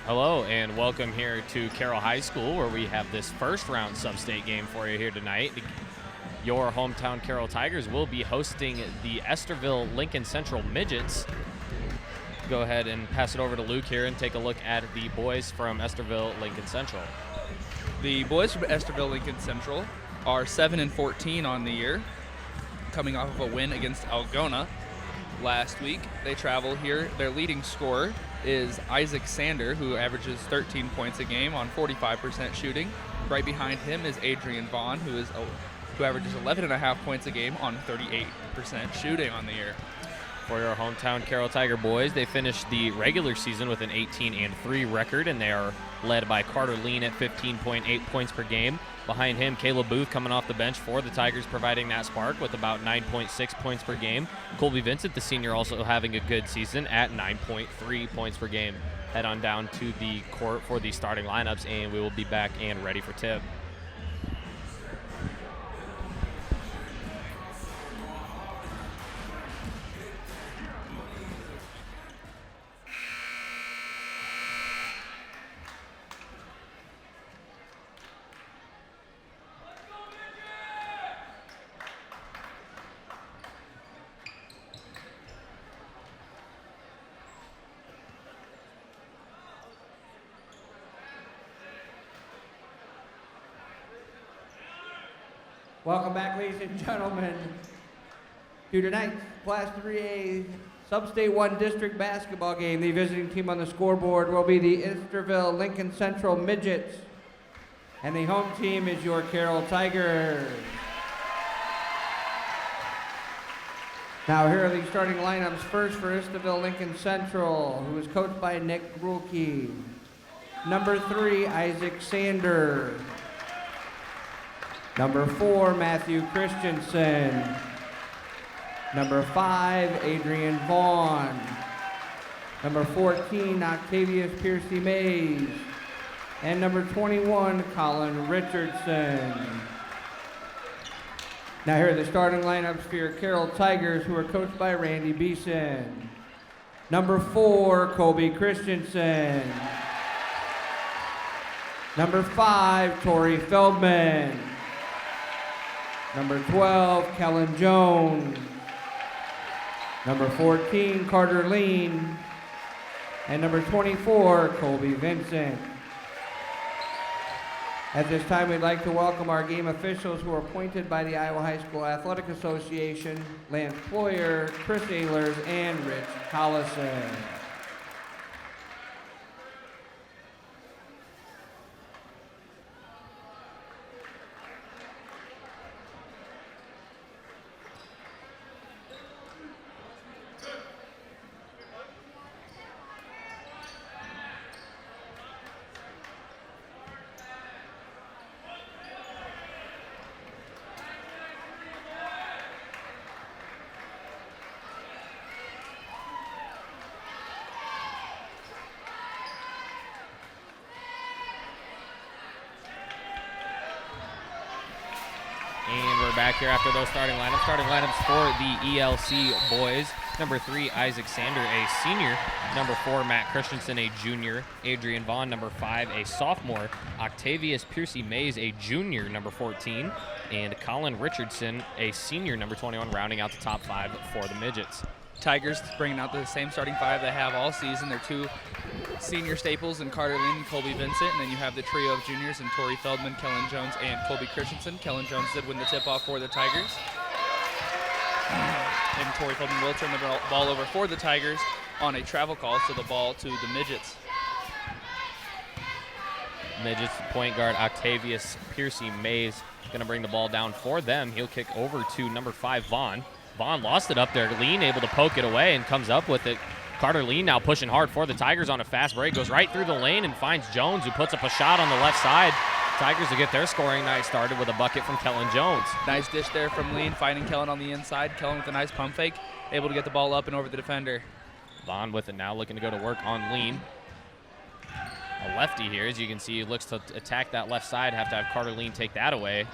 Hello and welcome here to Carroll High School, where we have this first round sub-state game for you here tonight. Your hometown Carroll Tigers will be hosting the Estherville Lincoln Central Midgets. Go ahead and pass it over to Luke here and take a look at the boys from Estherville Lincoln Central. The boys from Estherville Lincoln Central are 7-14 on the year, coming off of a win against Algona last week. They travel here. Their leading scorer is Isaac Sander, who averages 13 points a game on 45% shooting. Right behind him is Adrian Vaughn, who averages 11.5 points a game on 38% shooting on the year. For your hometown Carroll Tiger boys, they finished the regular season with an 18-3 record, and they are led by Carter Lean at 15.8 points per game. Behind him, Caleb Booth coming off the bench for the Tigers, providing that spark with about 9.6 points per game. Colby Vincent, the senior, also having a good season at 9.3 points per game. Head on down to the court for the starting lineups, and we will be back and ready for tip. Welcome back, ladies and gentlemen, to tonight's Class 3A Sub-State 1 District basketball game. The visiting team on the scoreboard will be the Estherville Lincoln Central Midgets, and the home team is your Carroll Tigers. Now here are the starting lineups. First for Estherville Lincoln Central, who is coached by Nick Grulke. Number 3, Isaac Sander. Number 4, Matthew Christensen. Number 5, Adrian Vaughn. Number 14, Octavius Piercy Mays. And number 21, Colin Richardson. Now here are the starting lineups for your Carroll Tigers, who are coached by Randy Beeson. Number 4, Colby Christensen. Number 5, Tori Feldman. Number 12, Kellen Jones. Number 14, Carter Lean. And number 24, Colby Vincent. At this time, we'd like to welcome our game officials who are appointed by the Iowa High School Athletic Association: Lance Ployer, Chris Ehlers, and Rich Collison. And we're back here after those starting lineups. Starting lineups for the ELC boys. Number 3, Isaac Sander, a senior. Number 4, Matt Christensen, a junior. Adrian Vaughn, number 5, a sophomore. Octavius Piercy Mays, a junior, number 14. And Colin Richardson, a senior, number 21, rounding out the top 5 for the Midgets. Tigers bringing out the same starting 5 they have all season. Their 2 senior staples in Carter Lean and Colby Vincent, and then you have the trio of juniors in Tori Feldman, Kellen Jones, and Colby Christensen. Kellen Jones did win the tip-off for the Tigers. And Tori Feldman will turn the ball over for the Tigers on a travel call, so the ball to the Midgets. Midgets point guard Octavius Piercy Mays going to bring the ball down for them. He'll kick over to number 5, Vaughn. Vaughn lost it up there. Lean able to poke it away and comes up with it. Carter Lean now pushing hard for the Tigers on a fast break. Goes right through the lane and finds Jones, who puts up a shot on the left side. Tigers will get their scoring night started with a bucket from Kellen Jones. Nice dish there from Lean, finding Kellen on the inside. Kellen with a nice pump fake, able to get the ball up and over the defender. Vaughn with it now, looking to go to work on Lean. A lefty here, as you can see, looks to attack that left side. Have to have Carter Lean take that away.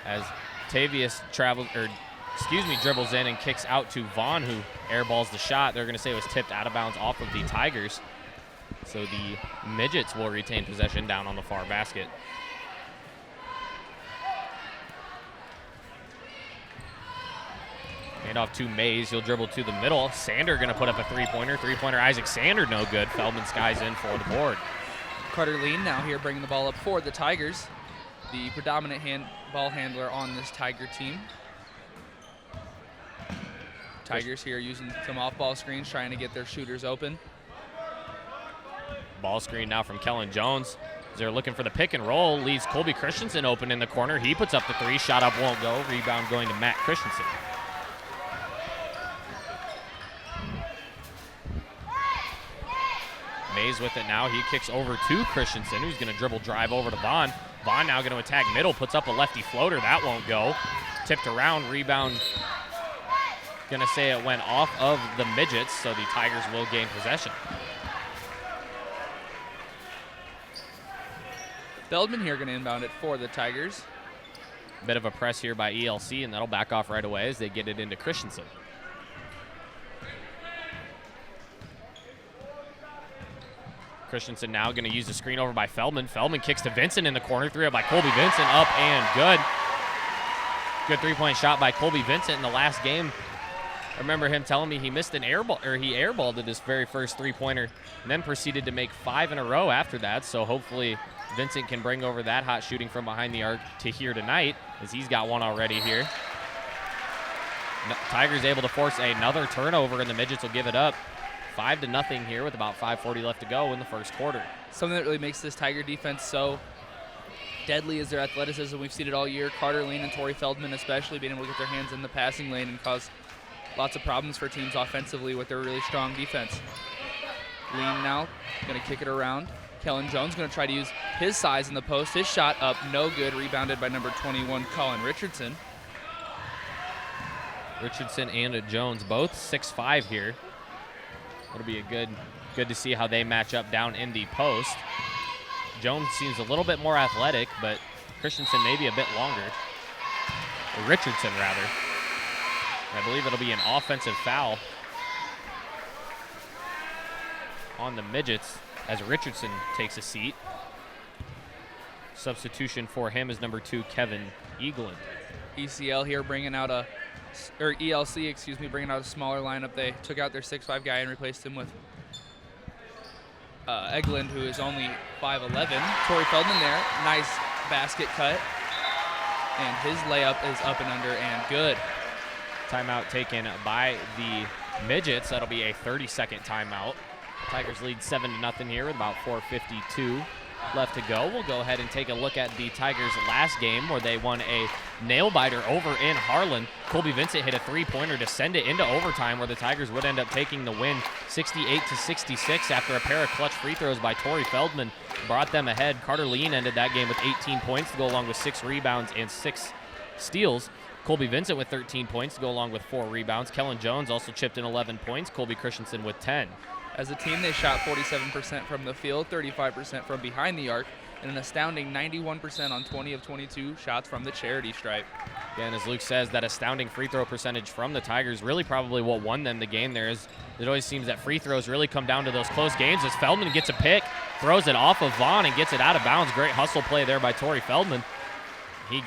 As Tavius dribbles in and kicks out to Vaughn, who airballs the shot. They're going to say it was tipped out of bounds off of the Tigers. So the Midgets will retain possession down on the far basket. Hand off to Mays. He'll dribble to the middle. Sander going to put up a three-pointer. Three-pointer Isaac Sander, no good. Feldman skies in for the board. Carter Lean now here bringing the ball up for the Tigers, the predominant ball handler on this Tiger team. Tigers here using some off-ball screens, trying to get their shooters open. Ball screen now from Kellen Jones. They're looking for the pick and roll. Leaves Colby Christensen open in the corner. He puts up the three. Shot up won't go. Rebound going to Matt Christensen. Mays with it now. He kicks over to Christensen, who's going to dribble drive over to Vaughn. Vaughn now going to attack middle. Puts up a lefty floater. That won't go. Tipped around. Rebound. Going to say it went off of the Midgets, so the Tigers will gain possession. Feldman here going to inbound it for the Tigers. Bit of a press here by ELC, and that'll back off right away as they get it into Christensen. Christensen now going to use the screen over by Feldman. Feldman kicks to Vincent in the corner. Three up by Colby Vincent, up and good. Good three-point shot by Colby Vincent in the last game. I remember him telling me he missed an airball, or he airballed at his very first three-pointer, and then proceeded to make 5 in a row after that. So hopefully Vincent can bring over that hot shooting from behind the arc to here tonight, as he's got one already here. Tigers able to force another turnover, and the Midgets will give it up. 5-0 here with about 5:40 left to go in the first quarter. Something that really makes this Tiger defense so deadly is their athleticism. We've seen it all year. Carter Lean and Torrey Feldman especially being able to get their hands in the passing lane and cause lots of problems for teams offensively with their really strong defense. Lean now going to kick it around. Kellen Jones going to try to use his size in the post. His shot up, no good. Rebounded by number 21, Colin Richardson. Richardson and Jones both 6'5" here. It'll be a good to see how they match up down in the post. Jones seems a little bit more athletic, but Christensen maybe a bit longer. Or Richardson, rather. I believe it'll be an offensive foul on the Midgets as Richardson takes a seat. Substitution for him is number 2, Kevin Eagland. ELC here bringing out a smaller lineup. They took out their 6'5" guy and replaced him with Eglund, who is only 5'11". Torrey Feldman there, nice basket cut, and his layup is up and under and good. Timeout taken by the Midgets. That'll be a 30-second timeout. Tigers lead 7-0 here with about 4:52 left to go. We'll go ahead and take a look at the Tigers' last game where they won a nail-biter over in Harlan. Colby Vincent hit a three-pointer to send it into overtime where the Tigers would end up taking the win 68-66 after a pair of clutch free throws by Torrey Feldman brought them ahead. Carter Lean ended that game with 18 points to go along with 6 rebounds and 6 steals. Colby Vincent with 13 points to go along with 4 rebounds. Kellen Jones also chipped in 11 points. Colby Christensen with 10. As a team, they shot 47% from the field, 35% from behind the arc, and an astounding 91% on 20 of 22 shots from the charity stripe. Yeah, and as Luke says, that astounding free throw percentage from the Tigers really probably what won them the game there. Is it always seems that free throws really come down to those close games as Feldman gets a pick, throws it off of Vaughn and gets it out of bounds. Great hustle play there by Torrey Feldman. He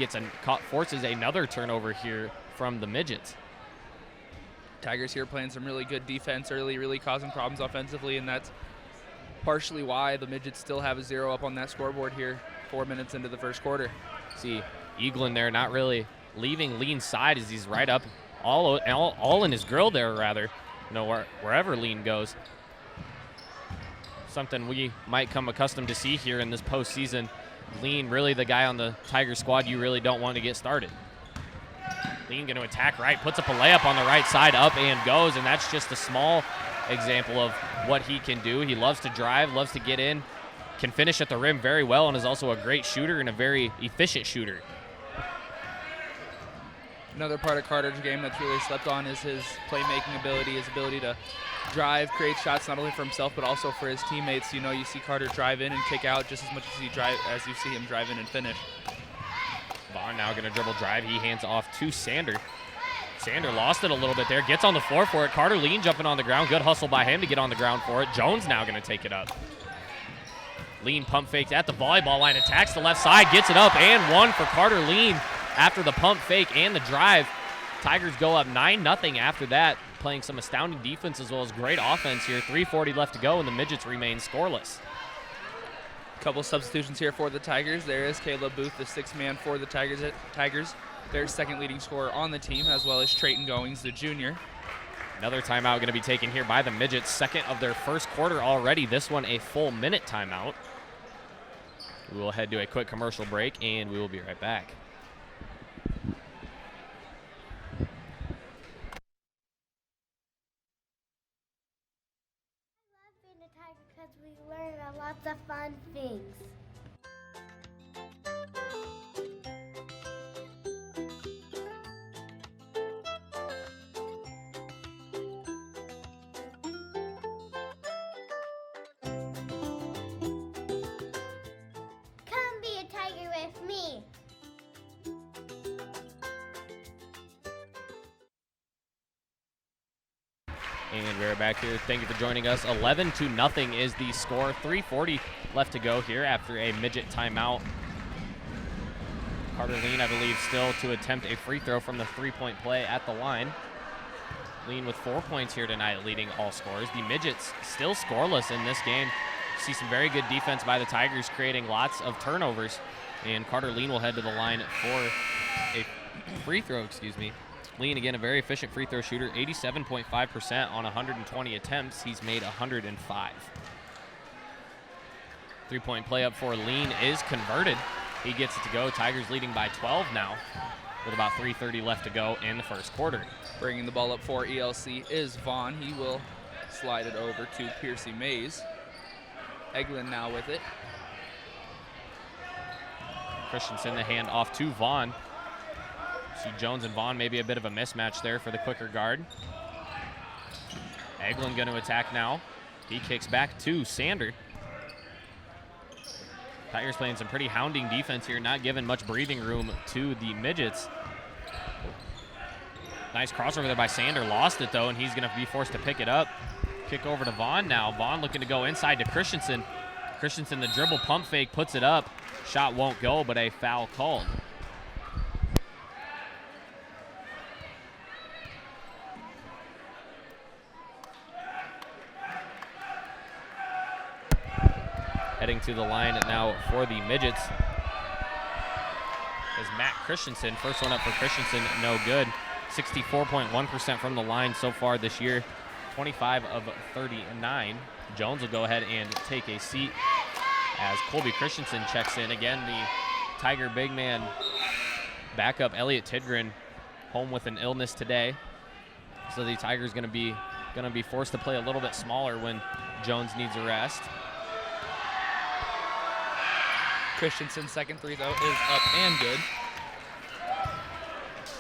forces another turnover here from the Midgets. Tigers here playing some really good defense early, really causing problems offensively, and that's partially why the Midgets still have a 0 up on that scoreboard here 4 minutes into the first quarter. See Eagland there not really leaving Lean's side as he's right up all in his grill there, rather. Wherever Lean goes. Something we might come accustomed to see here in this postseason. Lean really the guy on the Tiger squad you really don't want to get started. Lean going to attack right, puts up a layup on the right side, up and goes, and that's just a small example of what he can do. He loves to drive, loves to get in, can finish at the rim very well, and is also a great shooter and a very efficient shooter. Another part of Carter's game that's really slept on is his playmaking ability, his ability to drive, create shots not only for himself but also for his teammates. You see Carter drive in and kick out just as much as you see him drive in and finish. Vaughn now going to dribble drive. He hands off to Sander. Sander lost it a little bit there. Gets on the floor for it. Carter Lean jumping on the ground. Good hustle by him to get on the ground for it. Jones now going to take it up. Lean pump fakes at the volleyball line, attacks the left side, gets it up, and one for Carter Lean after the pump fake and the drive. Tigers go up 9-0 after that, playing some astounding defense as well as great offense here. 3:40 left to go, and the Midgets remain scoreless. Couple substitutions here for the Tigers. There is Caleb Booth, the sixth man for the Tigers. Their second leading scorer on the team, as well as Trayton Goings, the junior. Another timeout going to be taken here by the Midgets, second of their first quarter already. This one a full minute timeout. We will head to a quick commercial break, and we will be right back. Being a Tiger because we learn lots of fun things. Come be a tiger with me. And we're back here. Thank you for joining us. 11-0 is the score. 3:40 left to go here after a Midget timeout. Carter Lean, I believe, still to attempt a free throw from the three-point play at the line. Lean with 4 points here tonight, leading all scorers. The Midgets still scoreless in this game. See some very good defense by the Tigers, creating lots of turnovers. And Carter Lean will head to the line for a free throw, Lean, again, a very efficient free throw shooter, 87.5% on 120 attempts. He's made 105. Three-point play up for Lean is converted. He gets it to go. Tigers leading by 12 now with about 3:30 left to go in the first quarter. Bringing the ball up for ELC is Vaughn. He will slide it over to Piercy Mays. Eglin now with it. Christensen, the hand off to Vaughn. See Jones and Vaughn, maybe a bit of a mismatch there for the quicker guard. Eglin going to attack now. He kicks back to Sander. Tigers playing some pretty hounding defense here, not giving much breathing room to the Midgets. Nice crossover there by Sander, lost it though, and he's going to be forced to pick it up. Kick over to Vaughn now. Vaughn looking to go inside to Christensen. Christensen, the dribble pump fake, puts it up. Shot won't go, but a foul called. Heading to the line now for the Midgets is Matt Christensen. First one up for Christensen, no good. 64.1% from the line so far this year. 25 of 39. Jones will go ahead and take a seat as Colby Christensen checks in. Again, the Tiger big man backup Elliot Tidgren home with an illness today. So the Tigers going to be forced to play a little bit smaller when Jones needs a rest. Christensen's second free throw is up and good.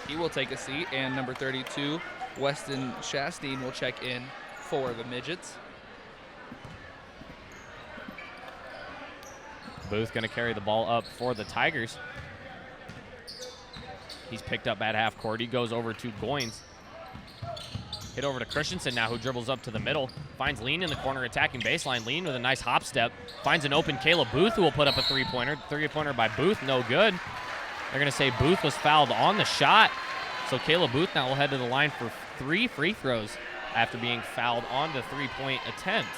He will take a seat, and number 32, Weston Shastine, will check in for the Midgets. Booth going to carry the ball up for the Tigers. He's picked up at half court. He goes over to Goins. Hit over to Christensen now, who dribbles up to the middle. Finds Lean in the corner, attacking baseline. Lean with a nice hop step. Finds an open Caleb Booth, who will put up a three-pointer. Three-pointer by Booth, no good. They're going to say Booth was fouled on the shot. So Caleb Booth now will head to the line for 3 free throws after being fouled on the three-point attempt.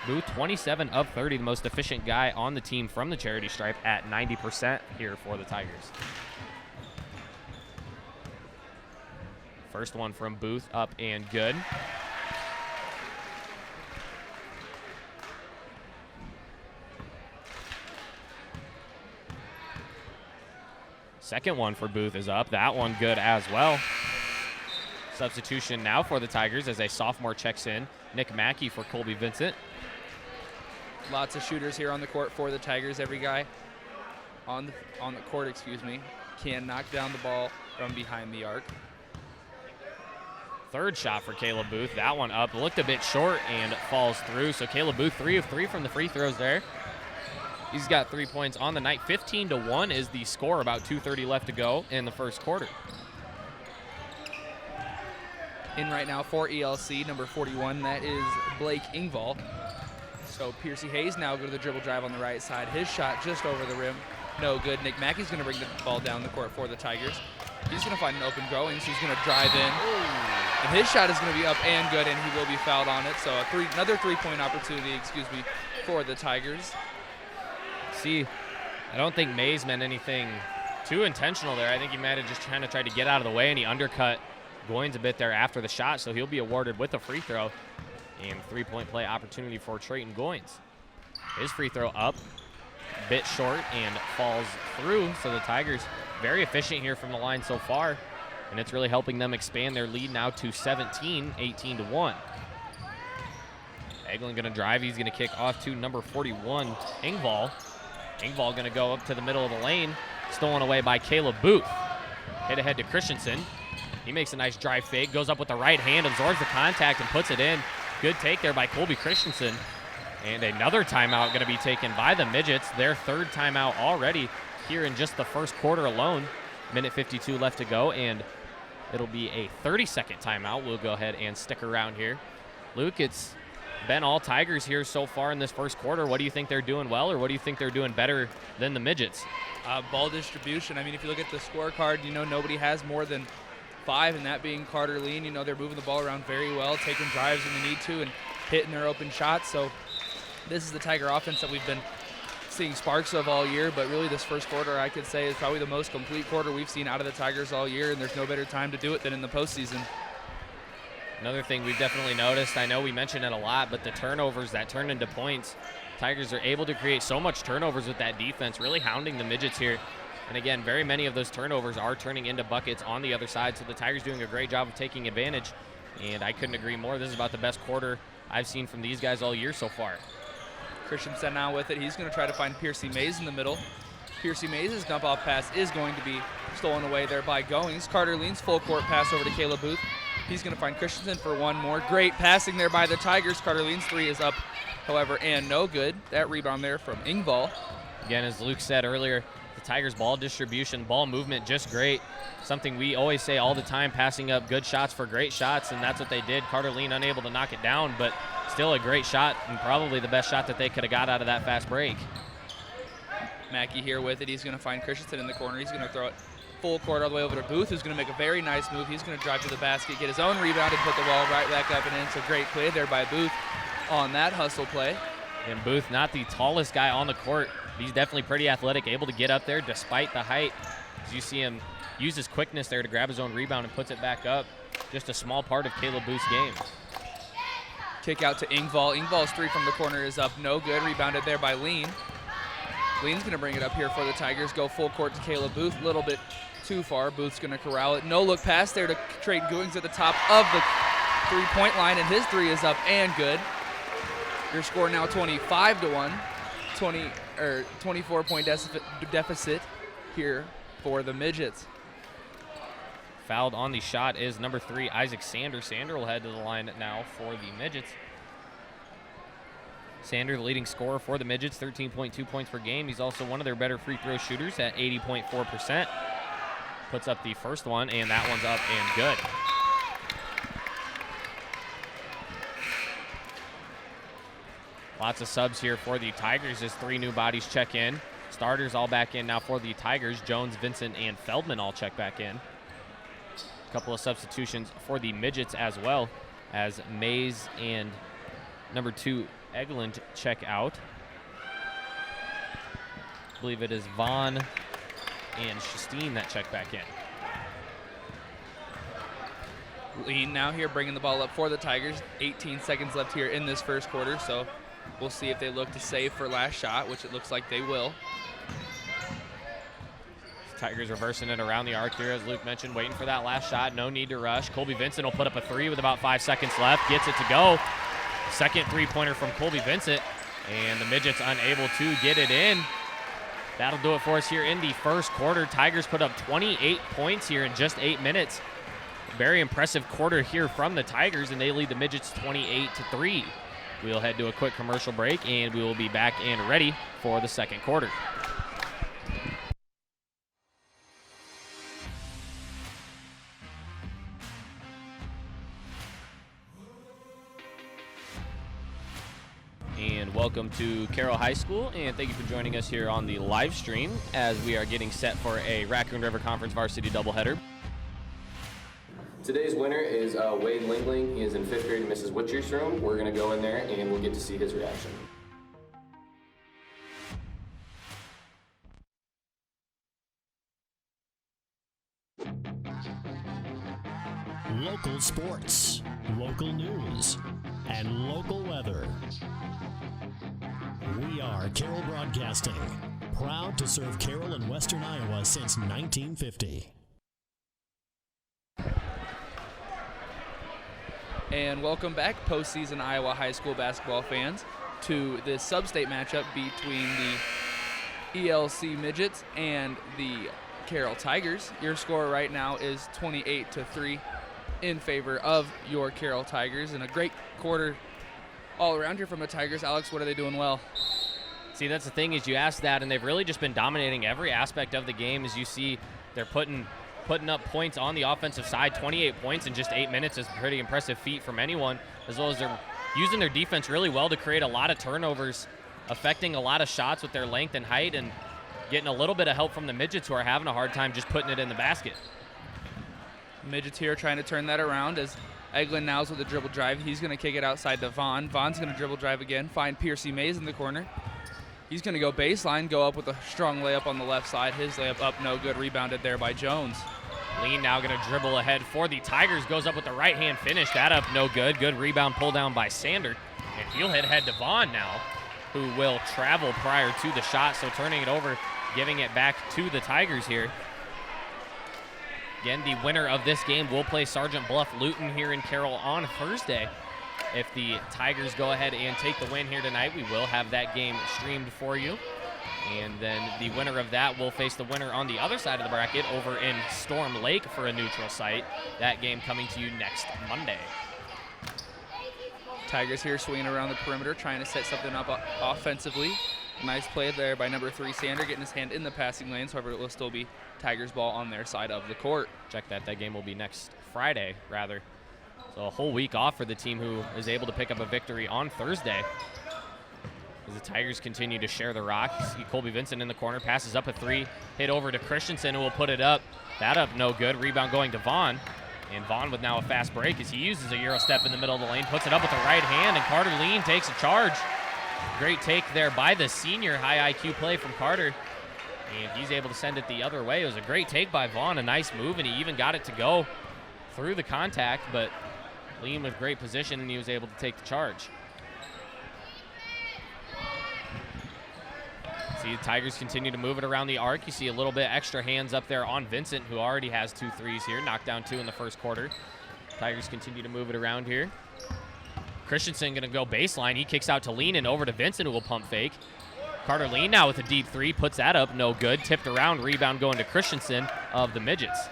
Booth, 27 of 30, the most efficient guy on the team from the charity stripe at 90% here for the Tigers. First one from Booth, up and good. Second one for Booth is up. That one good as well. Substitution now for the Tigers as a sophomore checks in. Nick Mackey for Colby Vincent. Lots of shooters here on the court for the Tigers. Every guy on the court, can knock down the ball from behind the arc. Third shot for Caleb Booth. That one up, looked a bit short and falls through. So Caleb Booth, 3 of 3 from the free throws there. He's got 3 points on the night. 15-1 is the score, about 2:30 left to go in the first quarter. In right now for ELC, number 41, that is Blake Ingvall. So Piercy Hayes now go to the dribble drive on the right side. His shot just over the rim. No good. Nick Mackey's going to bring the ball down the court for the Tigers. He's going to find an open Goings. He's going to drive in. And his shot is going to be up and good, and he will be fouled on it. So another three-point opportunity, for the Tigers. See, I don't think Mays meant anything too intentional there. I think he might have just tried to get out of the way, and he undercut Goins a bit there after the shot, so he'll be awarded with a free throw. And three-point play opportunity for Trayton Goins. His free throw up, a bit short, and falls through. So the Tigers very efficient here from the line so far, and it's really helping them expand their lead now to 17, 18-1. Eglin going to drive. He's going to kick off to number 41, Engvall. Engvall going to go up to the middle of the lane, stolen away by Caleb Booth. Hit ahead to Christensen. He makes a nice drive fake, goes up with the right hand, absorbs the contact, and puts it in. Good take there by Colby Christensen. And another timeout going to be taken by the Midgets. Their third timeout already here in just the first quarter alone. Minute 52 left to go, and it'll be a 30-second timeout. We'll go ahead and stick around here. Luke, it's been all Tigers here so far in this first quarter. What do you think they're doing well, or what do you think they're doing better than the Midgets? Ball distribution. I mean, if you look at the scorecard, nobody has more than 5, and that being Carter Lean. They're moving the ball around very well, taking drives when they need to, and hitting their open shots. So this is the Tiger offense that we've been seeing sparks of all year, but really this first quarter, I could say, is probably the most complete quarter we've seen out of the Tigers all year, and there's no better time to do it than in the postseason. Another thing we've definitely noticed, I know we mention it a lot, but the turnovers that turn into points, Tigers are able to create so much turnovers with that defense, really hounding the Midgets here. And again, very many of those turnovers are turning into buckets on the other side, so the Tigers doing a great job of taking advantage, and I couldn't agree more. This is about the best quarter I've seen from these guys all year so far. Christensen now with it. He's going to try to find Piercy Mays in the middle. Piercy Mays' dump-off pass is going to be stolen away there by Goings. Carter Lean's full court pass over to Caleb Booth. He's going to find Christensen for one more. Great passing there by the Tigers. Carter Lean's three is up, however, and no good. That rebound there from Engvall. Again, as Luke said earlier, the Tigers' ball distribution, ball movement, just great. Something we always say all the time, passing up good shots for great shots, and that's what they did. Carter Lean unable to knock it down, but still a great shot, and probably the best shot that they could have got out of that fast break. Mackey here with it. He's going to find Christensen in the corner. He's going to throw it full court all the way over to Booth, who's going to make a very nice move. He's going to drive to the basket, get his own rebound, and put the ball right back up and in. So great play there by Booth on that hustle play. And Booth, not the tallest guy on the court. He's definitely pretty athletic, able to get up there despite the height. As you see him use his quickness there to grab his own rebound and puts it back up. Just a small part of Caleb Booth's game. Kick out to Engvall. Engvall's three from the corner is up, no good. Rebounded there by Lean. Lean's going to bring it up here for the Tigers. Go full court to Caleb Booth. A little bit too far. Booth's going to corral it. No look pass there to Trayton Goings at the top of the three-point line, and his three is up and good. Your score now 25-1. 24-point deficit here for the Midgets. Fouled on the shot is number 3, Isaac Sander. Sander will head to the line now for the Midgets. Sander, the leading scorer for the Midgets, 13.2 points per game. He's also one of their better free throw shooters at 80.4%. Puts up the first one, and that one's up and good. Lots of subs here for the Tigers as 3 new bodies check in. Starters all back in now for the Tigers. Jones, Vincent, and Feldman all check back in. A couple of substitutions for the Midgets as well, as Mays and number 2, Egeland check out. I believe it is Vaughn and Shasteen that check back in. Lean now here bringing the ball up for the Tigers. 18 seconds left here in this first quarter, so we'll see if they look to save for last shot, which it looks like they will. Tigers reversing it around the arc here, as Luke mentioned, waiting for that last shot. No need to rush. Colby Vincent will put up a 3 with about 5 seconds left. Gets it to go. Second three-pointer from Colby Vincent, and the Midgets unable to get it in. That'll do it for us here in the first quarter. Tigers put up 28 points here in just 8 minutes. Very impressive quarter here from the Tigers, and they lead the Midgets 28-3. We'll head to a quick commercial break, and we will be back and ready for the second quarter. And welcome welcome to Carroll High School, and thank you for joining us here on the live stream as we are getting set for a Raccoon River Conference varsity doubleheader. Today's winner is Wade Lingling. He is in 5th grade in Mrs. Witcher's room. We're going to go in there and we'll get to see his reaction. Local sports, local news, and local weather. We are Carroll Broadcasting, proud to serve Carroll and Western Iowa since 1950. And welcome back, postseason Iowa high school basketball fans, to this sub-state matchup between the ELC Midgets and the Carroll Tigers. Your score right now is 28-3 in favor of your Carroll Tigers, and a great quarter all around here from the Tigers. Alex, what are they doing well? See, that's the thing, is you ask that, and they've really just been dominating every aspect of the game. As you see, they're putting up points on the offensive side. 28 points in just 8 minutes is a pretty impressive feat from anyone, as well as they're using their defense really well to create a lot of turnovers, affecting a lot of shots with their length and height, and getting a little bit of help from the Midgets, who are having a hard time just putting it in the basket. Midgets here trying to turn that around as Eglin now's with the dribble drive. He's going to kick it outside to Vaughn. Vaughn's going to dribble drive again, find Piercy Mays in the corner. He's going to go baseline, go up with a strong layup on the left side. His layup up, no good, rebounded there by Jones. Lean now going to dribble ahead for the Tigers, goes up with the right hand finish. That up, no good. Good rebound, pull down by Sander. And he'll hit ahead to Vaughn now, who will travel prior to the shot, so turning it over, giving it back to the Tigers here. Again, the winner of this game will play Sergeant Bluff Luton here in Carroll on Thursday. If the Tigers go ahead and take the win here tonight, we will have that game streamed for you. And then the winner of that will face the winner on the other side of the bracket over in Storm Lake for a neutral site. That game coming to you next Monday. Tigers here swinging around the perimeter, trying to set something up offensively. Nice play there by number 3, Sander, getting his hand in the passing lanes. However, it will still be Tigers ball on their side of the court. Check that. That game will be next Friday, rather. So a whole week off for the team who is able to pick up a victory on Thursday. As the Tigers continue to share the rock. You see Colby Vincent in the corner, passes up a 3, hit over to Christensen, who will put it up. That up, no good. Rebound going to Vaughn. And Vaughn with now a fast break as he uses a Euro step in the middle of the lane, puts it up with the right hand, and Carter Lean takes a charge. Great take there by the senior. High IQ play from Carter. And he's able to send it the other way. It was a great take by Vaughn, a nice move, and he even got it to go through the contact, but Lean with great position, and he was able to take the charge. See, the Tigers continue to move it around the arc. You see a little bit extra hands up there on Vincent, who already has 2 threes here, knocked down 2 in the first quarter. Tigers continue to move it around here. Christensen going to go baseline. He kicks out to Lean and over to Vincent, who will pump fake. Carter Lean now with a deep 3, puts that up, no good. Tipped around, rebound going to Christensen of the Midgets.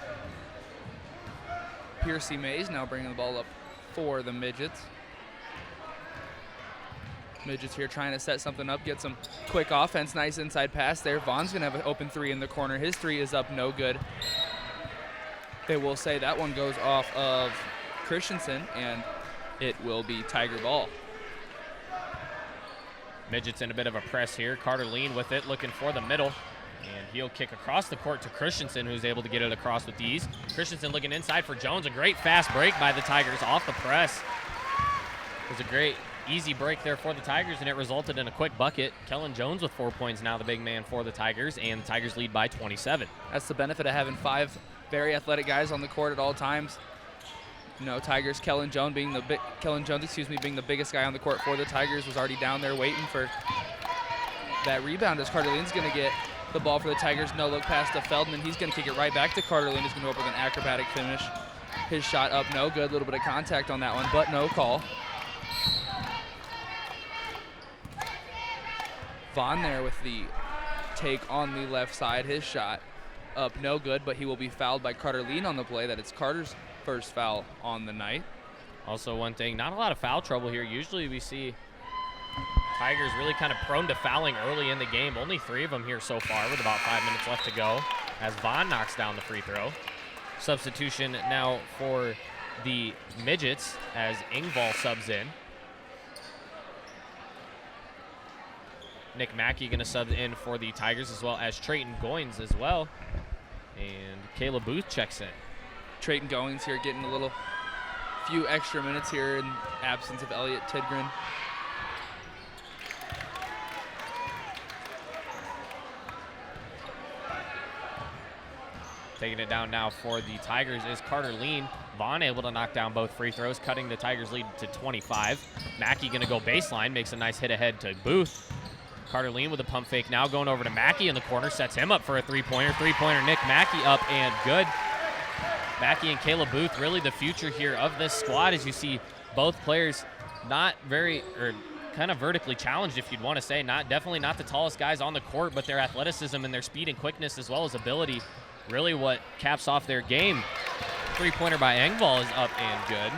Piercy Mays now bringing the ball up for the Midgets. Midgets here trying to set something up, get some quick offense. Nice inside pass there. Vaughn's going to have an open 3 in the corner. His 3 is up, no good. They will say that one goes off of Christensen, and it will be Tiger ball. Midgets in a bit of a press here. Carter Lean with it, looking for the middle. And he'll kick across the court to Christensen, who's able to get it across with ease. Christensen looking inside for Jones. A great fast break by the Tigers off the press. It was a great easy break there for the Tigers, and it resulted in a quick bucket. Kellen Jones with 4 points, now the big man for the Tigers, and the Tigers lead by 27. That's the benefit of having 5 very athletic guys on the court at all times. You know, Tigers, Kellen Jones being the biggest guy on the court for the Tigers, was already down there waiting for that rebound as Carter Lean's going to get the ball for the Tigers. No look pass to Feldman. He's going to kick it right back to Carter Lean. He's going to go up with an acrobatic finish. His shot up, no good. A little bit of contact on that one, but no call. Vaughn there with the take on the left side. His shot up, no good, but he will be fouled by Carter Lean on the play. That it's Carter's first foul on the night. Also one thing, not a lot of foul trouble here. Usually we see Tigers really kind of prone to fouling early in the game. Only 3 of them here so far with about 5 minutes left to go as Vaughn knocks down the free throw. Substitution now for the Midgets as Engvall subs in. Nick Mackey going to sub in for the Tigers, as well as Trayton Goins as well. And Caleb Booth checks in. Trayton Goins here getting a few extra minutes here in absence of Elliott Tidgren. Taking it down now for the Tigers is Carter Lean. Vaughn able to knock down both free throws, cutting the Tigers lead to 25. Mackey going to go baseline, makes a nice hit ahead to Booth. Carter Lean with a pump fake now, going over to Mackey in the corner, sets him up for a three-pointer. Three-pointer, Nick Mackey up and good. Mackey and Caleb Booth really the future here of this squad, as you see both players not very, or kind of vertically challenged, if you'd want to say. Definitely not the tallest guys on the court, but their athleticism and their speed and quickness as well as ability really what caps off their game. Three-pointer by Engvall is up and good.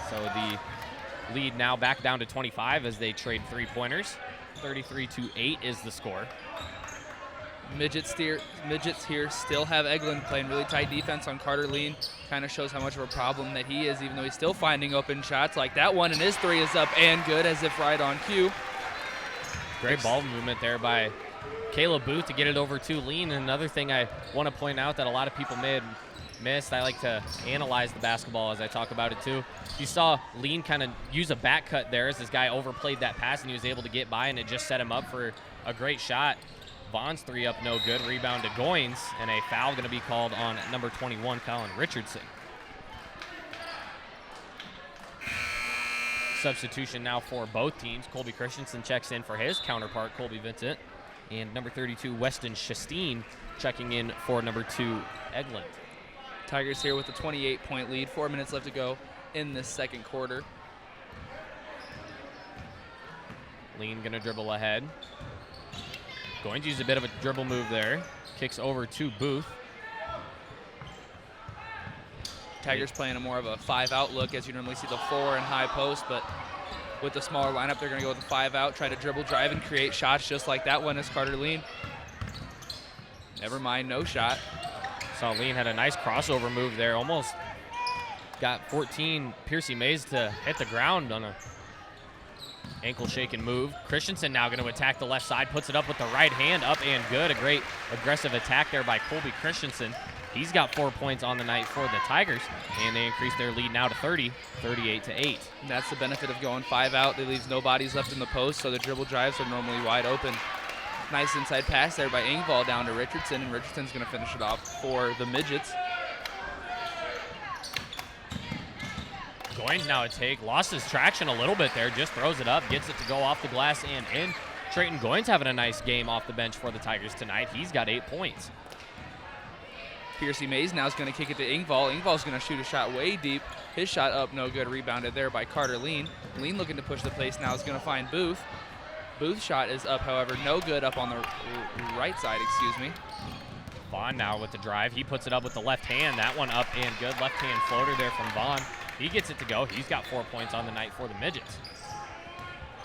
So the lead now back down to 25 as they trade three-pointers. 33-8 is the score. Midgets here still have Eglin playing really tight defense on Carter Lean. Kind of shows how much of a problem that he is, even though he's still finding open shots like that one, and his three is up and good, as if right on cue. Great ball movement there by Caleb Booth to get it over to Lean. And another thing I want to point out that a lot of people may have missed, I like to analyze the basketball as I talk about it too. You saw Lean kind of use a back cut there as this guy overplayed that pass and he was able to get by, and it just set him up for a great shot. Vaughn's three up, no good. Rebound to Goins, and a foul going to be called on number 21, Colin Richardson. Substitution now for both teams. Colby Christensen checks in for his counterpart, Colby Vincent. And number 32, Weston Shasteen, checking in for number 2, Eglin. Tigers here with a 28-point lead. 4 minutes left to go in this second quarter. Lean going to dribble ahead. Going to use a bit of a dribble move there. Kicks over to Booth. Tigers playing a more of a 5-out look, as you normally see the 4 and high post, but with the smaller lineup, they're going to go with the 5-out, try to dribble, drive, and create shots just like that one is Carter Lean. Never mind, no shot. Saw Lean had a nice crossover move there. Almost got 14 Piercy Mays to hit the ground on a ankle shaking move. Christensen now going to attack the left side, puts it up with the right hand, up and good. A great aggressive attack there by Colby Christensen. He's got 4 points on the night for the Tigers, and they increase their lead now to 30, 38-8. And that's the benefit of going 5-out. They leaves no bodies left in the post, so the dribble drives are normally wide open. Nice inside pass there by Engvall down to Richardson, and Richardson's going to finish it off for the Midgets. Goins now a take, lost his traction a little bit there, just throws it up, gets it to go off the glass and in. Trayton Goins having a nice game off the bench for the Tigers tonight. He's got 8 points. Piercy Mays now is going to kick it to Engvall. Engvall's going to shoot a shot way deep. His shot up, no good, rebounded there by Carter Lean. Lean looking to push the pace now is going to find Booth. Booth's shot is up, however, no good up on the right side, excuse me. Vaughn now with the drive. He puts it up with the left hand. That one up and good. Left hand floater there from Vaughn. He gets it to go. He's got 4 points on the night for the Midgets.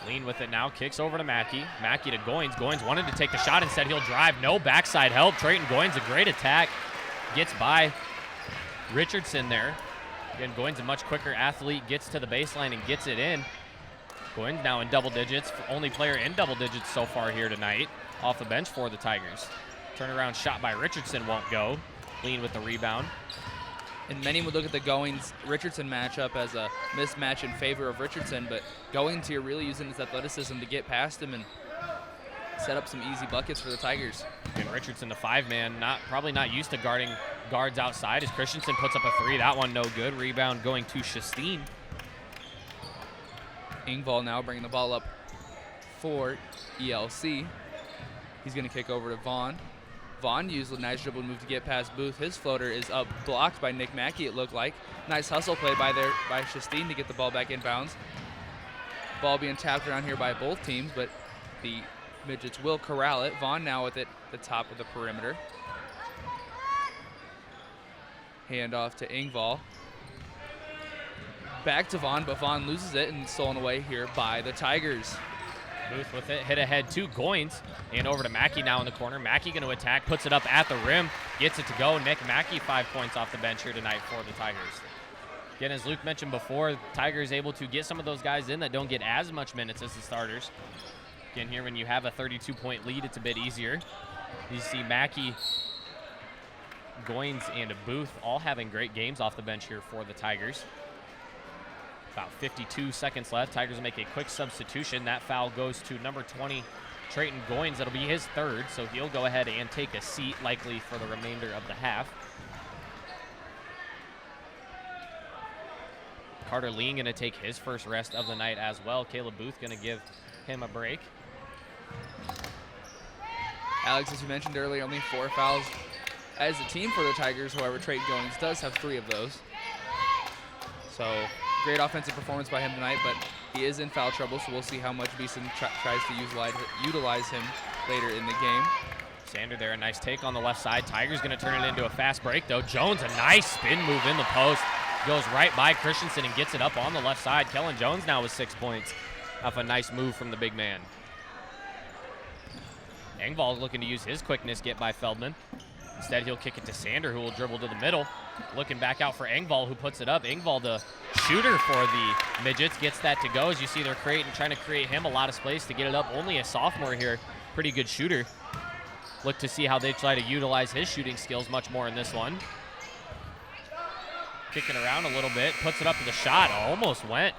Lean with it now, kicks over to Mackey. Mackey to Goins. Goins wanted to take the shot, instead he'll drive. No backside help. Trayton Goins, a great attack. Gets by Richardson there. Again, Goins a much quicker athlete, gets to the baseline and gets it in. Goins now in double digits, only player in double digits so far here tonight, off the bench for the Tigers. Turnaround shot by Richardson won't go. Lean with the rebound. And many would look at the Goins-Richardson matchup as a mismatch in favor of Richardson, but Goins here really using his athleticism to get past him and set up some easy buckets for the Tigers. And Richardson, the 5-man, probably not used to guarding guards outside, as Christensen puts up a 3. That one no good. Rebound going to Shasteen. Engvall now bringing the ball up for ELC. He's going to kick over to Vaughn. Vaughn used a nice dribble move to get past Booth. His floater is up, blocked by Nick Mackey, it looked like. Nice hustle play by Shasteen to get the ball back inbounds. Ball being tapped around here by both teams, but the Midgets will corral it. Vaughn now with it at the top of the perimeter. Hand off to Engvall. Back to Vaughn, but Vaughn loses it and stolen away here by the Tigers. Booth with it, hit ahead to Goins, and over to Mackey now in the corner. Mackey going to attack, puts it up at the rim, gets it to go. Nick Mackey 5 points off the bench here tonight for the Tigers. Again, as Luke mentioned before, Tigers able to get some of those guys in that don't get as much minutes as the starters. in here. When you have a 32-point lead, it's a bit easier. You see Mackey, Goins, and Booth all having great games off the bench here for the Tigers. About 52 seconds left. Tigers will make a quick substitution. That foul goes to number 20, Trayton Goins. That'll be his third, so he'll go ahead and take a seat, likely for the remainder of the half. Carter Lean going to take his first rest of the night as well. Caleb Booth going to give him a break. Alex, as you mentioned earlier, only 4 fouls as a team for the Tigers. However, Trayton Goins does have 3 of those. So great offensive performance by him tonight, but he is in foul trouble, so we'll see how much Beeson tries to utilize him later in the game. Sander there, a nice take on the left side. Tigers going to turn it into a fast break, though. Jones, a nice spin move in the post. Goes right by Christensen and gets it up on the left side. Kellen Jones now with 6 points off a nice move from the big man. Engvall looking to use his quickness, get by Feldman. Instead, he'll kick it to Sander, who will dribble to the middle. Looking back out for Engvall, who puts it up. Engvall, the shooter for the Midgets, gets that to go. As you see, they're trying to create him a lot of space to get it up. Only a sophomore here, pretty good shooter. Look to see how they try to utilize his shooting skills much more in this one. Kicking around a little bit, puts it up to the shot. Almost went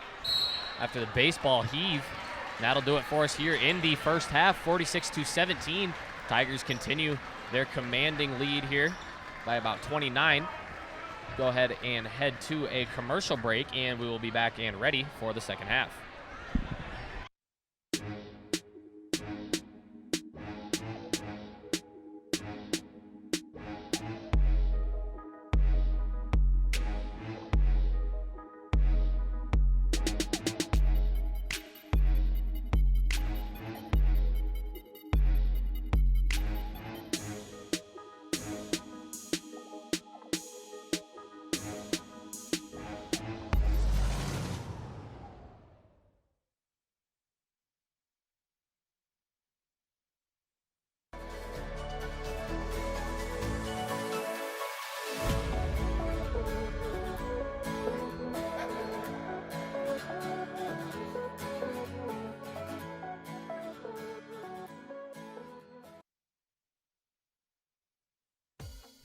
after the baseball heave. And that'll do it for us here in the first half, 46-17. Tigers continue their commanding lead here by about 29. Go ahead and head to a commercial break, and we will be back and ready for the second half.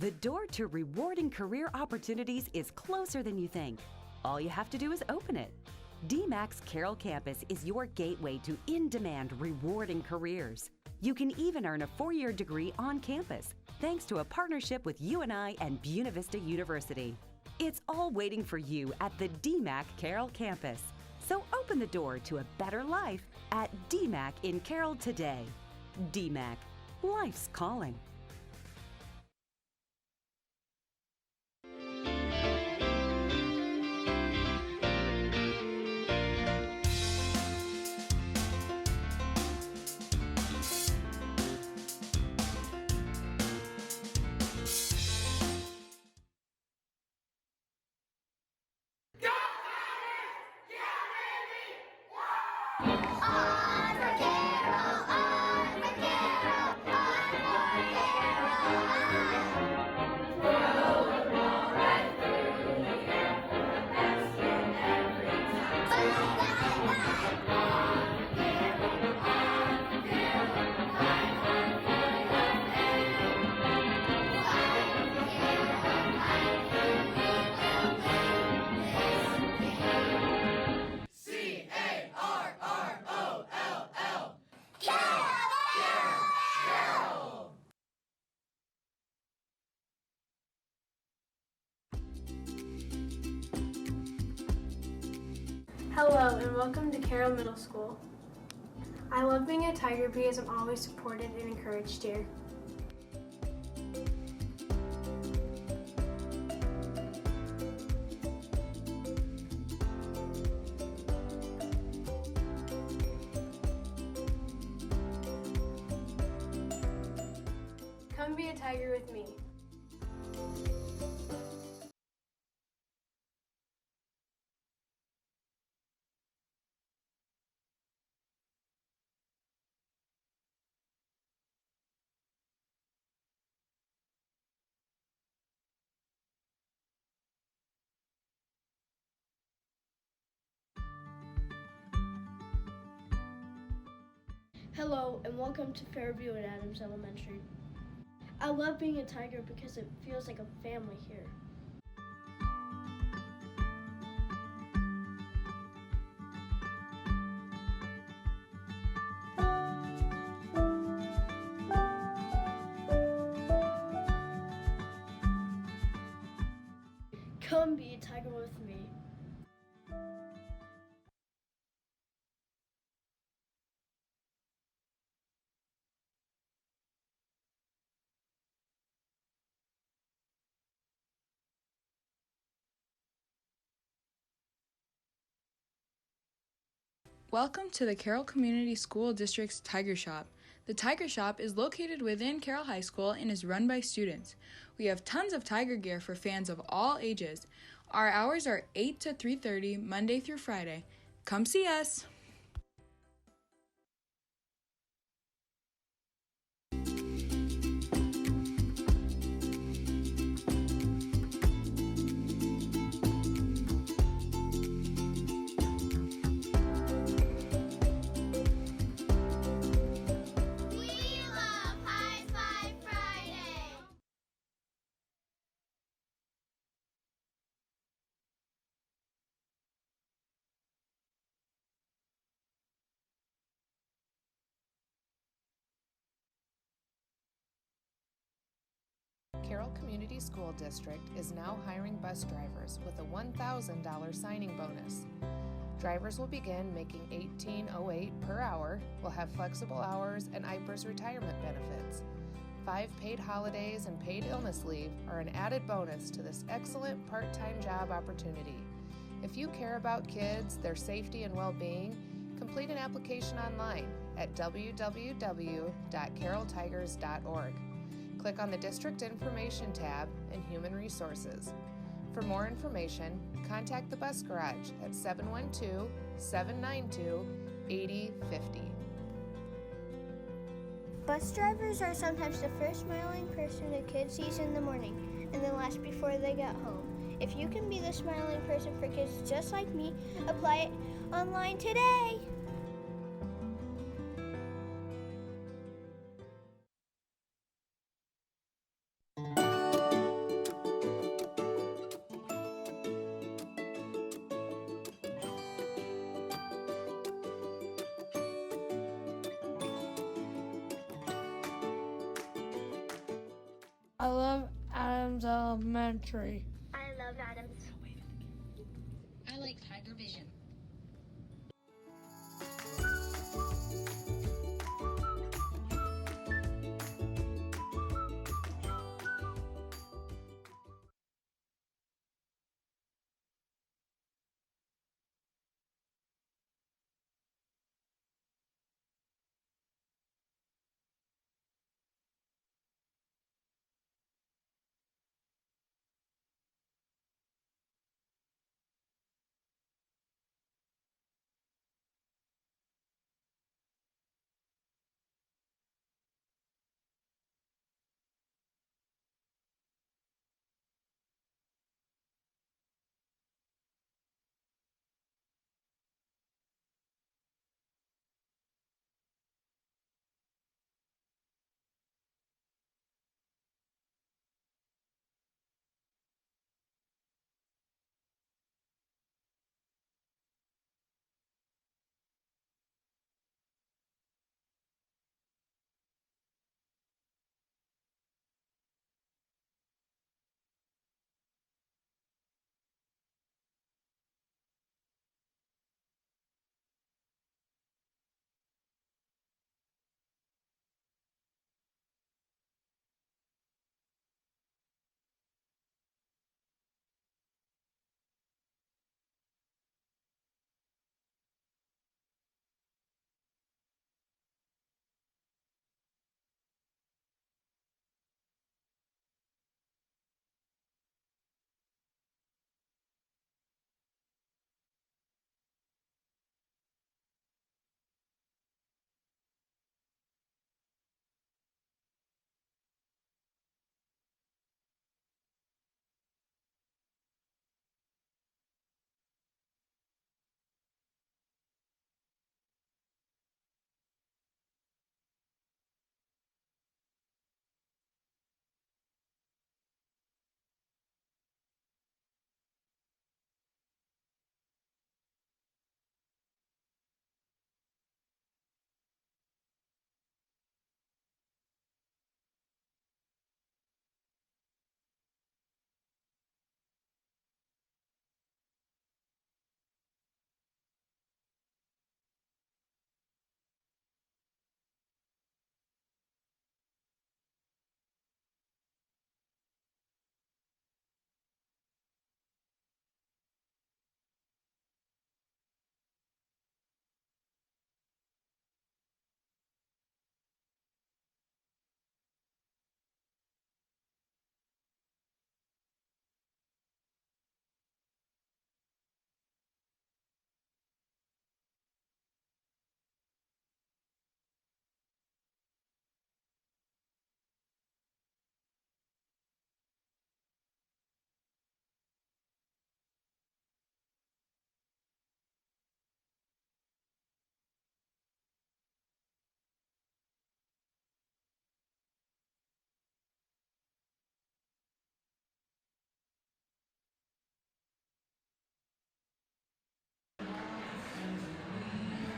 The door to rewarding career opportunities is closer than you think. All you have to do is open it. DMAC's Carroll campus is your gateway to in-demand, rewarding careers. You can even earn a 4-year degree on campus, thanks to a partnership with UNI and Buena Vista University. It's all waiting for you at the DMAC Carroll campus. So open the door to a better life at DMAC in Carroll today. DMAC, life's calling. Hello and welcome to Carroll Middle School. I love being a Tiger because I'm always supported and encouraged here. Come be a Tiger with me. Hello and welcome to Fairview and Adams Elementary. I love being a Tiger because it feels like a family here. Come be a Tiger with me. Welcome to the Carroll Community School District's Tiger Shop. The Tiger Shop is located within Carroll High School and is run by students. We have tons of Tiger gear for fans of all ages. Our hours are 8 to 3:30 Monday through Friday. Come see us! Carroll Community School District is now hiring bus drivers with a $1,000 signing bonus. Drivers will begin making $18.08 per hour, will have flexible hours and IPERS retirement benefits. 5 paid holidays and paid illness leave are an added bonus to this excellent part-time job opportunity. If you care about kids, their safety and well-being, complete an application online at www.carrolltigers.org. Click on the District Information tab and Human Resources. For more information, contact the Bus Garage at 712-792-8050. Bus drivers are sometimes the first smiling person a kid sees in the morning and the last before they get home. If you can be the smiling person for kids just like me, apply it online today. I love Adams Elementary. I love Adams. I like Tiger Vision.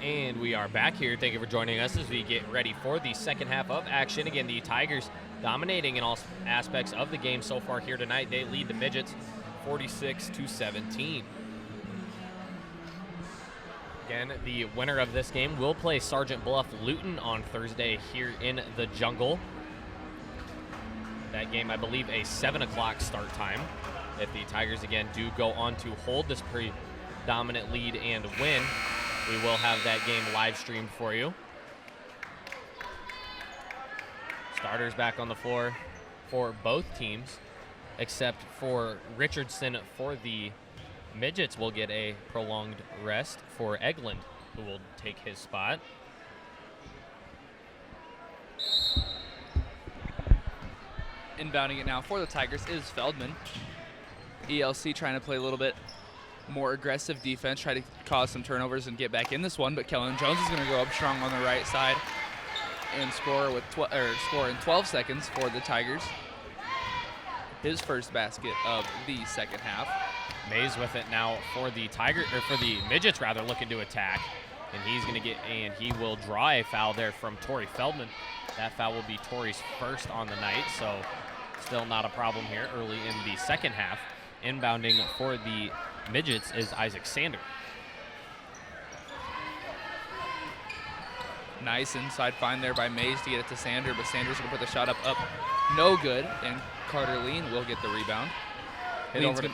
And we are back here. Thank you for joining us as we get ready for the second half of action. Again, the Tigers dominating in all aspects of the game so far here tonight. They lead the Midgets 46-17. Again, the winner of this game will play Sergeant Bluff Luton on Thursday here in the Jungle. That game, I believe, a 7 o'clock start time. If the Tigers, again, do go on to hold this predominant lead and win, we will have that game live streamed for you. Starters back on the floor for both teams, except for Richardson for the Midgets will get a prolonged rest for Eglund, who will take his spot. Inbounding it now for the Tigers is Feldman. ELC trying to play a little bit more aggressive defense, try to cause some turnovers and get back in this one, but Kellen Jones is going to go up strong on the right side and score in 12 seconds for the Tigers. His first basket of the second half. Mays with it now for the Midgets rather, looking to attack, and he's going to get, and he will draw a foul there from Torrey Feldman. That foul will be Torrey's first on the night, so still not a problem here early in the second half. Inbounding for the Midgets is Isaac Sander. Nice inside find there by Mays to get it to Sander, but Sanders going to put the shot up, no good, and Carter Lean will get the rebound. Hit over to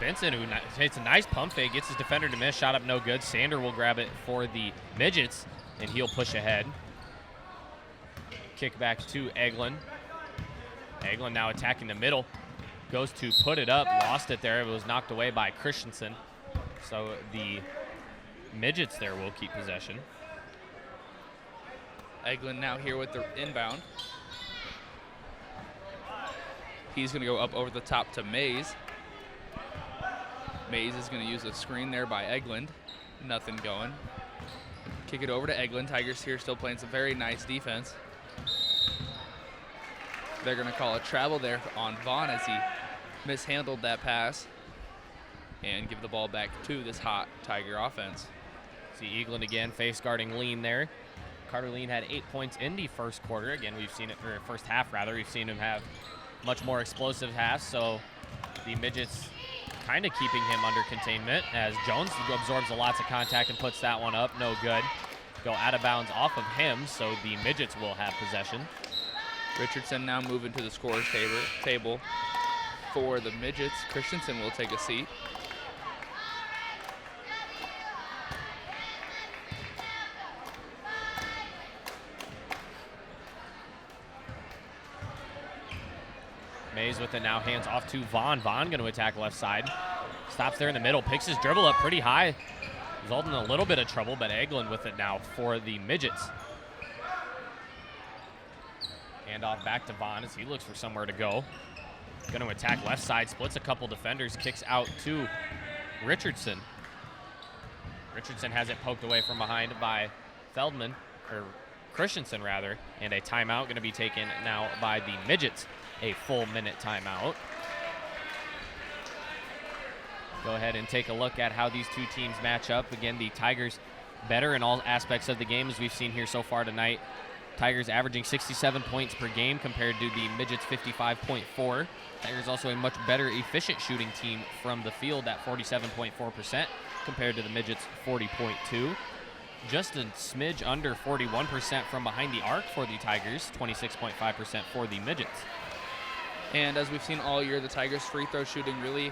Benson, who hits a nice pump fake, gets his defender to miss, shot up no good. Sander will grab it for the Midgets, and he'll push ahead. Kick back to Eglund. Eglund now attacking the middle. Goes to put it up, lost it there. It was knocked away by Christensen. So the Midgets there will keep possession. Eglund now here with the inbound. He's going to go up over the top to Mays. Mays is going to use a screen there by Eglund. Nothing going. Kick it over to Eglund. Tigers here still playing some very nice defense. They're going to call a travel there on Vaughn as he mishandled that pass and give the ball back to this hot Tiger offense. See Eglund again face guarding Lean there. Carter Lean had 8 points in the first quarter. Again, we've seen it, or first half rather. We've seen him have much more explosive halves, so the Midgets kind of keeping him under containment as Jones absorbs lots of contact and puts that one up, no good. Go out of bounds off of him, so the Midgets will have possession. Richardson now moving to the scorer's table for the Midgets. Christensen will take a seat. Mays with it now, hands off to Vaughn. Vaughn going to attack left side. Stops there in the middle, picks his dribble up pretty high, resulting in a little bit of trouble, but Eglund with it now for the Midgets. Hand off back to Vaughn as he looks for somewhere to go. Going to attack left side, splits a couple defenders, kicks out to Richardson. Richardson has it poked away from behind by Feldman, or Christensen rather, and a timeout going to be taken now by the Midgets. A full minute timeout. Go ahead and take a look at how these two teams match up. Again, the Tigers better in all aspects of the game as we've seen here so far tonight. Tigers averaging 67 points per game compared to the Midgets 55.4. Tigers also a much better efficient shooting team from the field at 47.4% compared to the Midgets 40.2. Just a smidge under 41% from behind the arc for the Tigers, 26.5% for the Midgets. And as we've seen all year, the Tigers' free throw shooting really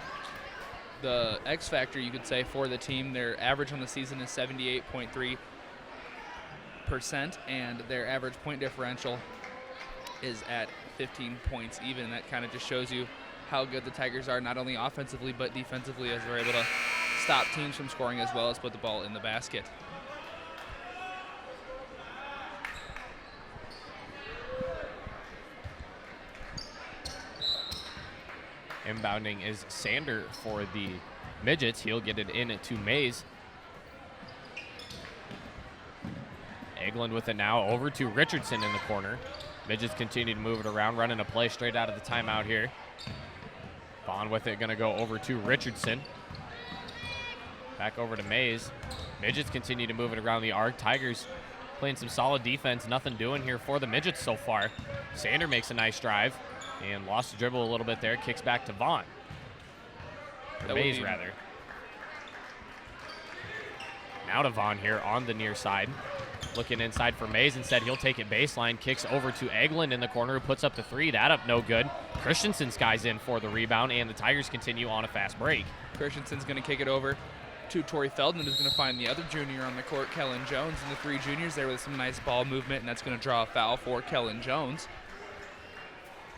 the X factor, you could say, for the team. Their average on the season is 78.3%, and their average point differential is at 15 points even. And that kind of just shows you how good the Tigers are, not only offensively but defensively, as they're able to stop teams from scoring as well as put the ball in the basket. Inbounding is Sander for the Midgets. He'll get it in to Mays. Eglund with it now over to Richardson in the corner. Midgets continue to move it around, running a play straight out of the timeout here. Vaughn with it, going to go over to Richardson. Back over to Mays. Midgets continue to move it around the arc. Tigers playing some solid defense. Nothing doing here for the Midgets so far. Sander makes a nice drive and lost the dribble a little bit there. Kicks back to Vaughn. Or Mays, rather. Now to Vaughn here on the near side. Looking inside for Mays. Instead, he'll take it baseline. Kicks over to Eglin in the corner, who puts up the three. That up no good. Christensen skies in for the rebound, and the Tigers continue on a fast break. Christensen's going to kick it over to Tori Feldman, who's going to find the other junior on the court, Kellen Jones. And the three juniors there with some nice ball movement, and that's going to draw a foul for Kellen Jones.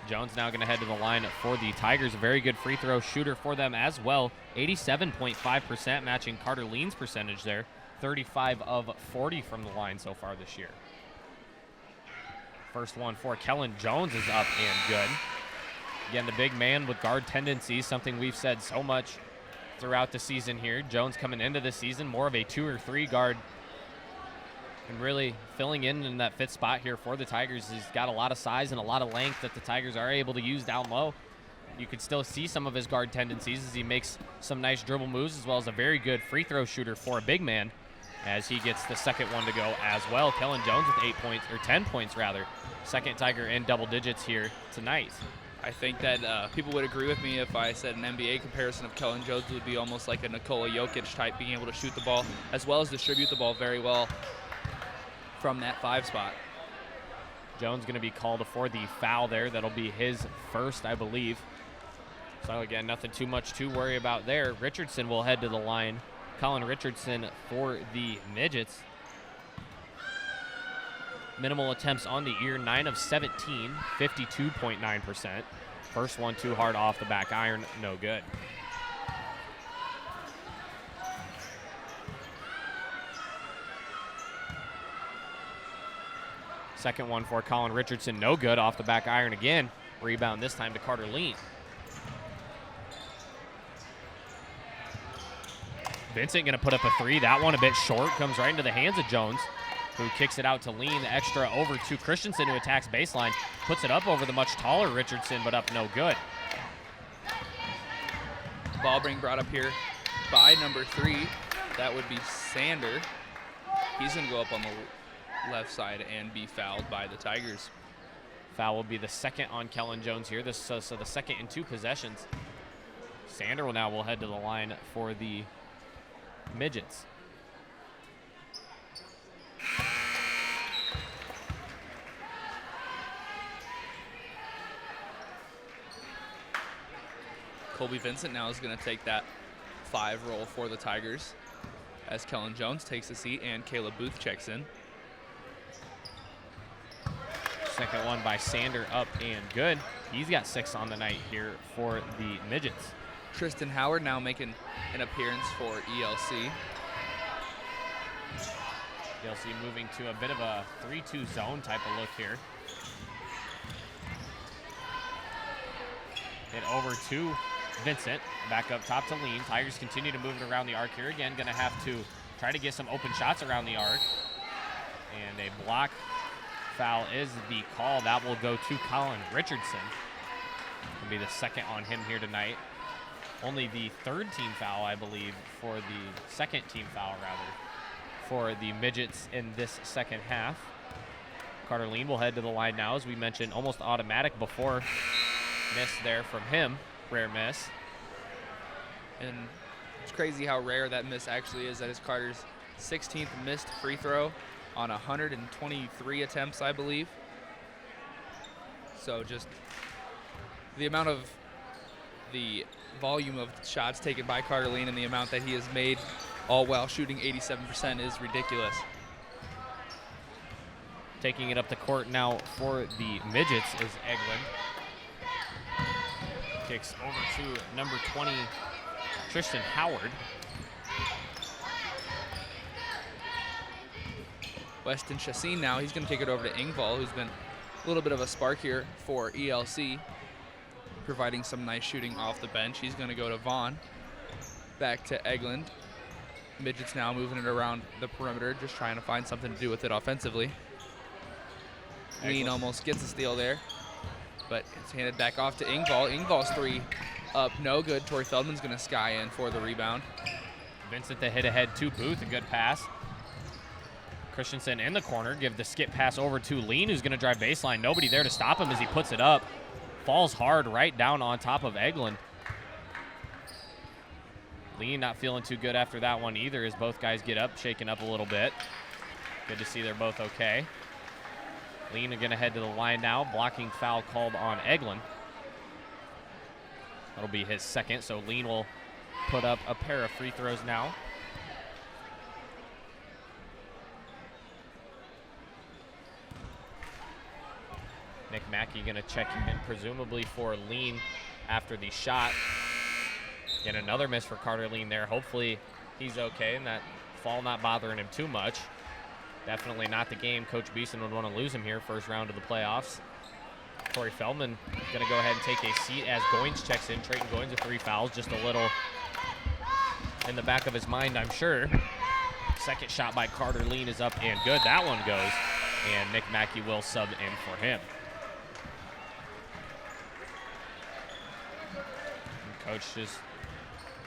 Jones now going to head to the line for the Tigers. A very good free throw shooter for them as well. 87.5%, matching Carter Lean's percentage there. 35 of 40 from the line so far this year. First one for Kellen Jones is up and good. Again, the big man with guard tendencies, something we've said so much throughout the season here. Jones coming into the season more of a 2 or 3 guard and really filling in that fifth spot here for the Tigers. He's got a lot of size and a lot of length that the Tigers are able to use down low. You can still see some of his guard tendencies as he makes some nice dribble moves, as well as a very good free throw shooter for a big man, as he gets the second one to go as well. Kellen Jones with 8 points, or 10 points rather. Second Tiger in double digits here tonight. I think that people would agree with me if I said an NBA comparison of Kellen Jones would be almost like a Nikola Jokic type, being able to shoot the ball as well as distribute the ball very well from that 5 spot. Jones going to be called for the foul there. That'll be his first, I believe. So again, nothing too much to worry about there. Richardson will head to the line. Colin Richardson for the Midgets. Minimal attempts on the year, 9 of 17, 52.9%. First one too hard off the back iron, no good. Second one for Colin Richardson, no good off the back iron again. Rebound this time to Carter Lean. Vincent going to put up a three. That one a bit short, comes right into the hands of Jones, who kicks it out to Lean. The extra over to Christensen, who attacks baseline. Puts it up over the much taller Richardson, but up no good. Ball being brought up here by number 3. That would be Sander. He's going to go up on the left side and be fouled by the Tigers. Foul will be the second on Kellen Jones here. So the second in 2 possessions. Sander will head to the line for the Midgets. Colby Vincent now is going to take that 5 role for the Tigers as Kellen Jones takes a seat and Caleb Booth checks in. Second one by Sander, up and good. He's got 6 on the night here for the Midgets. Tristan Howard now making an appearance for ELC. ELC moving to a bit of a 3-2 zone type of look here. Hit over to Vincent, back up top to Lean. Tigers continue to move it around the arc here. Again, going to have to try to get some open shots around the arc. And a block foul is the call. That will go to Colin Richardson. Will be the second on him here tonight. Only the 3rd team foul, I believe, for the 2nd team foul, rather, for the Midgets in this second half. Carter Lean will head to the line now, as we mentioned, almost automatic before. Miss there from him, rare miss. And it's crazy how rare that miss actually is. That is Carter's 16th missed free throw on 123 attempts, I believe. So just the amount of the volume of shots taken by Carter Lean and the amount that he has made, all while shooting 87%, is ridiculous. Taking it up the court now for the Midgets is Eglin. Kicks over to number 20, Tristan Howard. Weston Chassin now, he's going to kick it over to Engvall, who's been a little bit of a spark here for ELC, providing some nice shooting off the bench. He's going to go to Vaughn. Back to Eglin. Midgets now moving it around the perimeter, just trying to find something to do with it offensively. Lean almost gets a steal there, but it's handed back off to Engvall. Engvall's 3 up, no good. Tori Feldman's going to sky in for the rebound. Vincent the hit ahead to Booth, a good pass. Christensen in the corner, give the skip pass over to Lean, who's gonna drive baseline. Nobody there to stop him as he puts it up. Falls hard right down on top of Eglin. Lean not feeling too good after that one either as both guys get up, shaking up a little bit. Good to see they're both okay. Lean are gonna head to the line now, blocking foul called on Eglin. That'll be his second, so Lean will put up a pair of free throws now. Nick Mackey gonna check in, presumably for Lean after the shot. Get another miss for Carter Lean there. Hopefully he's okay and that fall not bothering him too much. Definitely not the game Coach Beeson would want to lose him here, first round of the playoffs. Corey Feldman gonna go ahead and take a seat as Goins checks in. Trayton Goins with 3 fouls, just a little in the back of his mind, I'm sure. Second shot by Carter Lean is up and good. That one goes, and Nick Mackey will sub in for him. And Coach just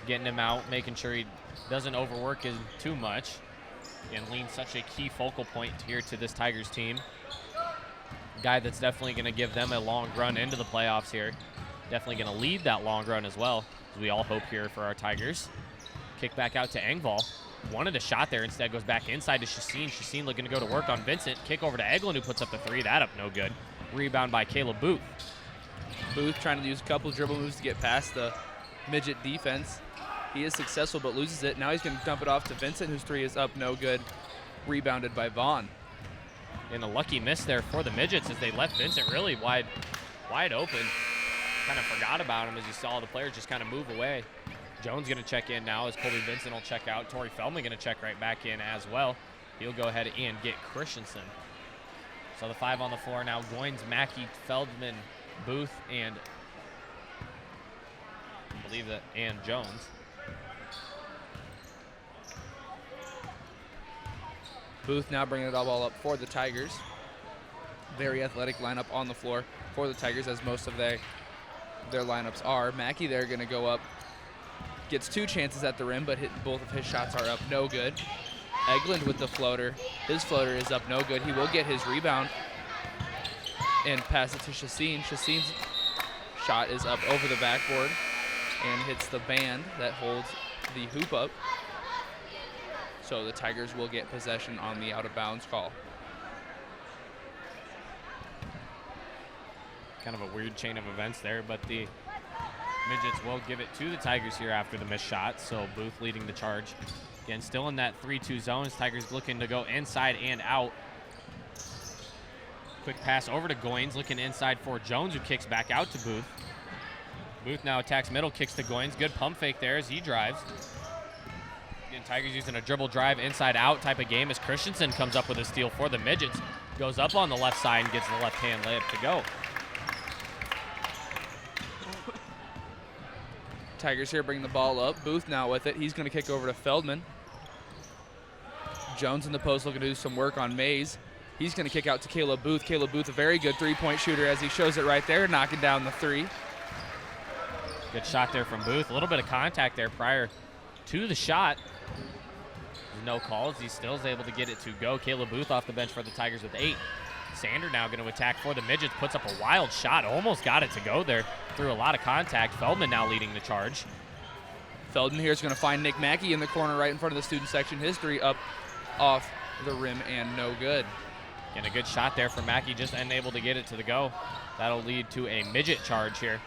getting him out, making sure he doesn't overwork him too much. And Lean's such a key focal point here to this Tigers team. Guy that's definitely going to give them a long run into the playoffs here. Definitely going to lead that long run as well, as we all hope here for our Tigers. Kick back out to Engvall. Wanted a shot there, instead goes back inside to Chassin. Chassin looking to go to work on Vincent. Kick over to Eglin, who puts up the 3. That up no good. Rebound by Caleb Booth. Booth trying to use a couple dribble moves to get past the midget defense. He is successful but loses it. Now he's going to dump it off to Vincent, whose 3 is up no good. Rebounded by Vaughn. And a lucky miss there for the midgets as they left Vincent really wide open. Kind of forgot about him as you saw the players just kind of move away. Jones going to check in now as Colby Vincent will check out. Torrey Feldman going to check right back in as well. He'll go ahead and get Christensen. So the 5 on the floor now. Goins, Mackey, Feldman, Booth, and I believe that, and Jones. Booth now bringing it all up for the Tigers. Very athletic lineup on the floor for the Tigers, as most of their lineups are. Mackey there going to go up. Gets 2 chances at the rim, but both of his shots are up no good. Eglin with the floater. His floater is up no good. He will get his rebound and pass it to Chassin. Chassin's shot is up over the backboard and hits the band that holds the hoop up. So the Tigers will get possession on the out-of-bounds call. Kind of a weird chain of events there, but the midgets will give it to the Tigers here after the missed shot. So Booth leading the charge. Again, still in that 3-2 zone. Tigers looking to go inside and out. Quick pass over to Goins, looking inside for Jones, who kicks back out to Booth. Booth now attacks middle, kicks to Goins. Good pump fake there as he drives. Again, Tigers using a dribble drive inside out type of game as Christensen comes up with a steal for the midgets. Goes up on the left side and gets the left-hand layup to go. Tigers here bringing the ball up. Booth now with it. He's going to kick over to Feldman. Jones in the post looking to do some work on Mays. He's going to kick out to Caleb Booth. Caleb Booth, a very good three-point shooter as he shows it right there, knocking down the 3. Good shot there from Booth. A little bit of contact there prior to the shot. No calls. He still is able to get it to go. Caleb Booth off the bench for the Tigers with 8. Sander now going to attack for the midgets. Puts up a wild shot. Almost got it to go there through a lot of contact. Feldman now leading the charge. Feldman here is going to find Nick Mackey in the corner right in front of the student section. His 3 up off the rim and no good. And a good shot there from Mackey, just unable to get it to the go. That'll lead to a midget charge here.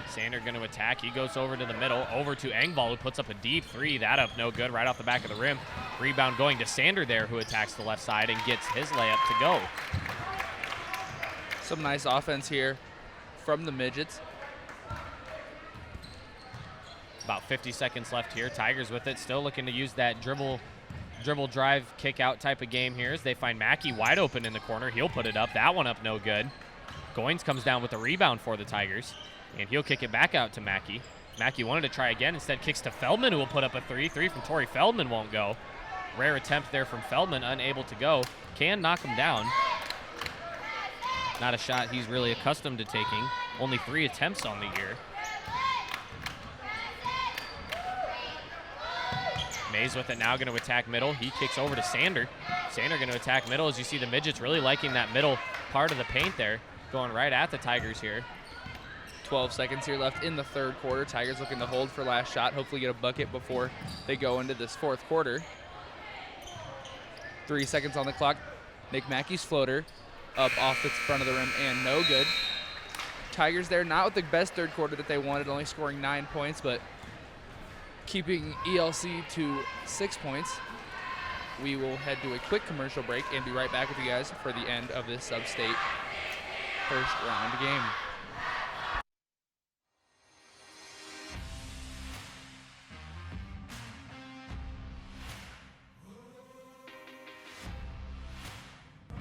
Sander going to attack. He goes over to the middle, over to Engvall, who puts up a deep 3. That up no good, right off the back of the rim. Rebound going to Sander there, who attacks the left side and gets his layup to go. Some nice offense here from the midgets. About 50 seconds left here. Tigers with it, still looking to use that dribble drive, kick out type of game here as they find Mackey wide open in the corner. He'll put it up. That one up no good. Goins comes down with the rebound for the Tigers. And he'll kick it back out to Mackey. Mackey wanted to try again. Instead kicks to Feldman, who will put up a 3. 3 from Torrey Feldman won't go. Rare attempt there from Feldman, unable to go. Can knock him down. Not a shot he's really accustomed to taking. Only 3 attempts on the year. Mays with it now, going to attack middle. He kicks over to Sander. Sander going to attack middle, as you see the midgets really liking that middle part of the paint there, going right at the Tigers here. 12 seconds here left in the third quarter. Tigers looking to hold for last shot, hopefully get a bucket before they go into this fourth quarter. 3 seconds on the clock. Nick Mackey's floater up off the front of the rim and no good. Tigers there, not with the best third quarter that they wanted, only scoring 9 points, but keeping ELC to 6 points. We will head to a quick commercial break and be right back with you guys for the end of this sub-state first round game.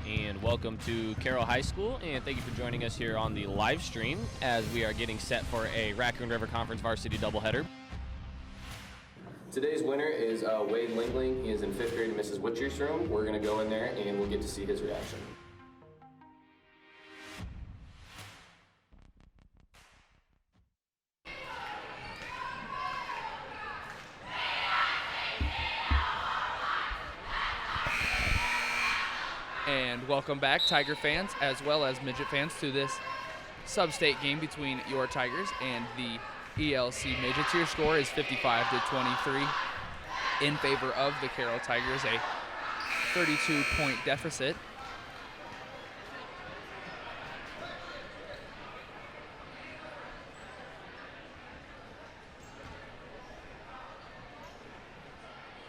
And welcome to Carroll High School, and thank you for joining us here on the live stream as we are getting set for a Raccoon River Conference varsity doubleheader. Today's winner is Wade Lingling. He is in 5th grade in Mrs. Witcher's room. We're going to go in there and we'll get to see his reaction. And welcome back, Tiger fans, as well as midget fans, to this sub-state game between your Tigers and the ELC Midgets. Your score is 55-23 in favor of the Carroll Tigers, a 32-point deficit.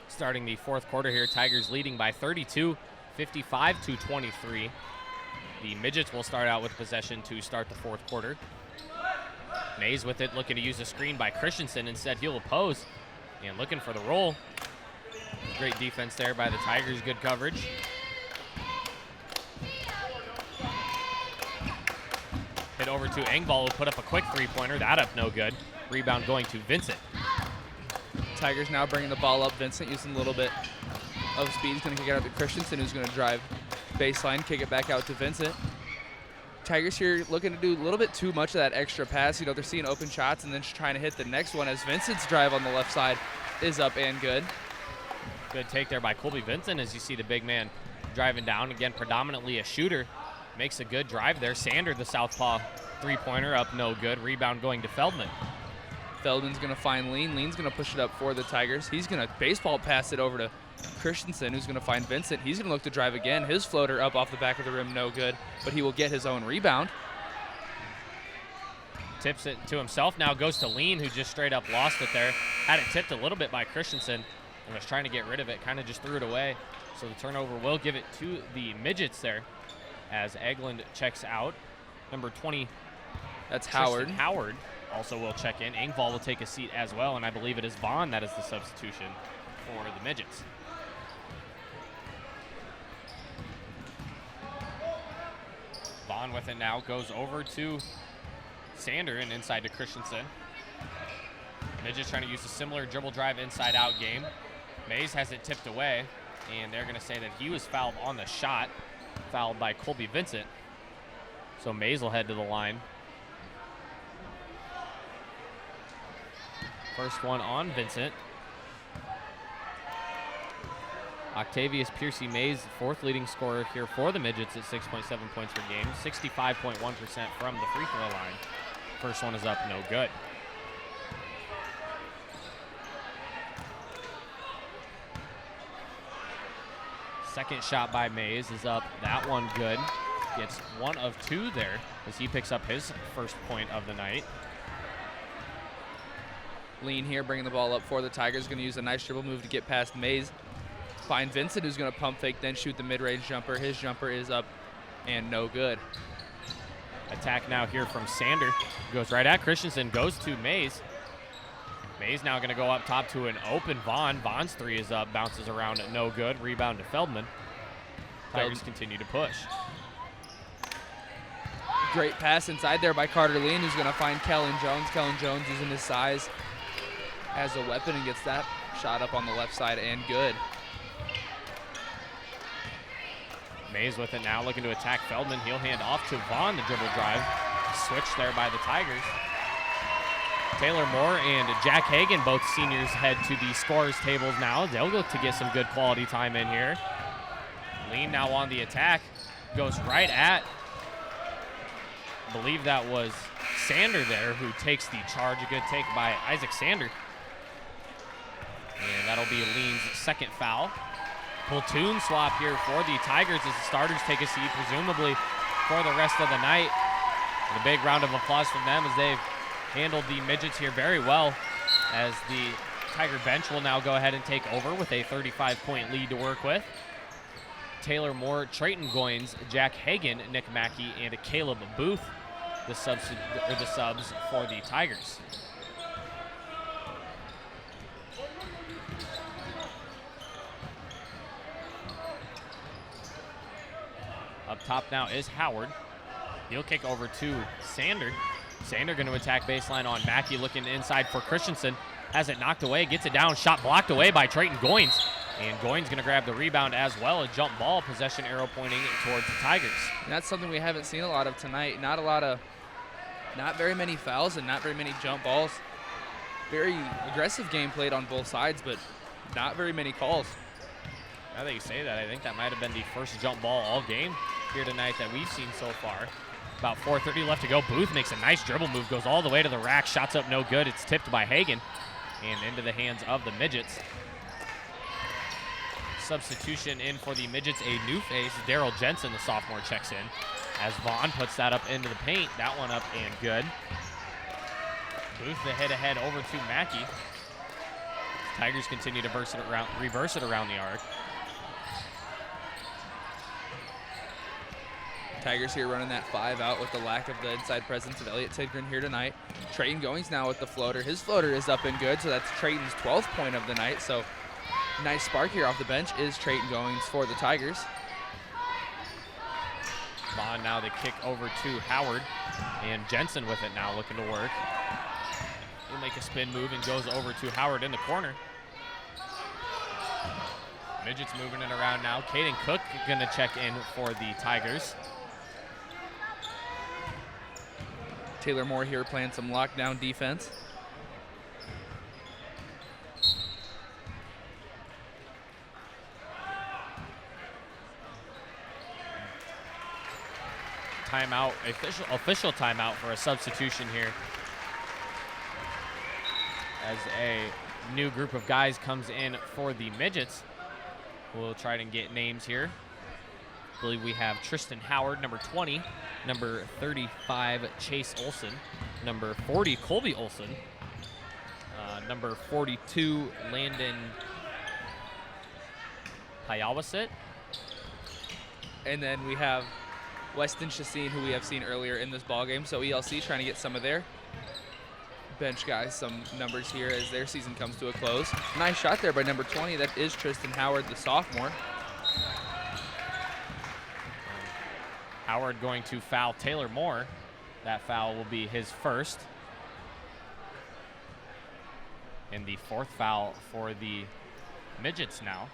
Starting the fourth quarter here, Tigers leading by 32. 55-23. The midgets will start out with possession to start the fourth quarter. Mays with it, looking to use a screen by Christensen. Instead, he'll oppose and looking for the roll. Great defense there by the Tigers, good coverage. Hit over to Engvall, who put up a quick three-pointer. That up no good. Rebound going to Vincent. Tigers now bringing the ball up. Vincent using a little bit of speed. He's going to kick it out to Christensen, who's going to drive baseline, kick it back out to Vincent. Tigers here looking to do a little bit too much of that extra pass. You know, they're seeing open shots and then just trying to hit the next one as Vincent's drive on the left side is up and good. Good take there by Colby Vincent as you see the big man driving down. Again, predominantly a shooter. Makes a good drive there. Sander, the southpaw three-pointer, up no good. Rebound going to Feldman. Feldman's going to find Lean. Lean's going to push it up for the Tigers. He's going to baseball pass it over to Christensen, who's going to find Vincent. He's going to look to drive again. His floater up off the back of the rim, no good, but he will get his own rebound. Tips it to himself, now goes to Lean, who just straight up lost it there. Had it tipped a little bit by Christensen and was trying to get rid of it, kind of just threw it away. So the turnover will give it to the midgets there as Eglund checks out. Number 20, that's Tristan Howard. Howard also will check in. Engvall will take a seat as well, and I believe it is Vaughn that is the substitution for the midgets. Vaughn with it now, goes over to Sander and inside to Christensen. Midgets trying to use a similar dribble drive inside out game. Mays has it tipped away, and they're going to say that he was fouled on the shot, fouled by Colby Vincent. So Mays will head to the line. First one on Vincent. Octavius Piercy Mays, fourth leading scorer here for the midgets at 6.7 points per game, 65.1% from the free throw line. First one is up, no good. Second shot by Mays is up, that one good. Gets one of two there as he picks up his first point of the night. Lean here bringing the ball up for the Tigers, going to use a nice dribble move to get past Mays. Find Vincent, who's going to pump fake, then shoot the mid-range jumper. His jumper is up and no good. Attack now here from Sander. Goes right at Christensen, goes to Mays. Mays now going to go up top to an open Vaughn. Vaughn's three is up, bounces around, no good. Rebound to Feldman. Tigers continue to push. Great pass inside there by Carter Lean, who's going to find Kellen Jones. Kellen Jones using his size as a weapon and gets that shot up on the left side and good. Mays with it now, looking to attack Feldman. He'll hand off to Vaughn, the dribble drive. Switch there by the Tigers. Taylor Moore and Jack Hagan, both seniors, head to the scorers tables now. They'll look to get some good quality time in here. Lean now on the attack. Goes right at, I believe that was Sander there, who takes the charge. A good take by Isaac Sander. And that'll be Lean's second foul. Platoon swap here for the Tigers as the starters take a seat, presumably for the rest of the night. And a big round of applause from them as they've handled the midgets here very well, as the Tiger bench will now go ahead and take over with a 35-point lead to work with. Taylor Moore, Trayton Goins, Jack Hagan, Nick Mackey, and Caleb Booth, the subs for the Tigers. Up top now is Howard. He'll kick over to Sander. Sander going to attack baseline on Mackey, looking inside for Christensen. Has it knocked away, gets it down, shot blocked away by Trayton Goins. And Goins going to grab the rebound as well. A jump ball, possession arrow pointing towards the Tigers. And that's something we haven't seen a lot of tonight. Not very many fouls and not very many jump balls. Very aggressive game played on both sides, but not very many calls. Now that you say that, I think that might have been the first jump ball all game here tonight that we've seen so far. About 4:30 left to go. Booth makes a nice dribble move, goes all the way to the rack, shots up no good. It's tipped by Hagan and into the hands of the midgets. Substitution in for the midgets, a new face. Daryl Jensen, the sophomore, checks in as Vaughn puts that up into the paint. That one up and good. Booth the head over to Mackey. Tigers continue to reverse it around the arc. Tigers here running that 5 out with the lack of the inside presence of Elliott Tidgren here tonight. Trayton Goings now with the floater. His floater is up and good, so that's Trayton's 12th point of the night. So nice spark here off the bench is Trayton Goings for the Tigers. Vaughn now the kick over to Howard, and Jensen with it now looking to work. He'll make a spin move and goes over to Howard in the corner. Midgets moving it around now. Caden Cook gonna check in for the Tigers. Taylor Moore here playing some lockdown defense. Timeout, official timeout for a substitution here, as a new group of guys comes in for the midgets. We'll try to get names here. I believe we have Tristan Howard, number 20, number 35, Chase Olson, number 40, Colby Olson, number 42, Landon Payawasit. And then we have Weston Chassin, who we have seen earlier in this ballgame. So ELC trying to get some of their bench guys some numbers here as their season comes to a close. Nice shot there by number 20. That is Tristan Howard, the sophomore. Howard going to foul Taylor Moore. That foul will be his first. And the fourth foul for the midgets now.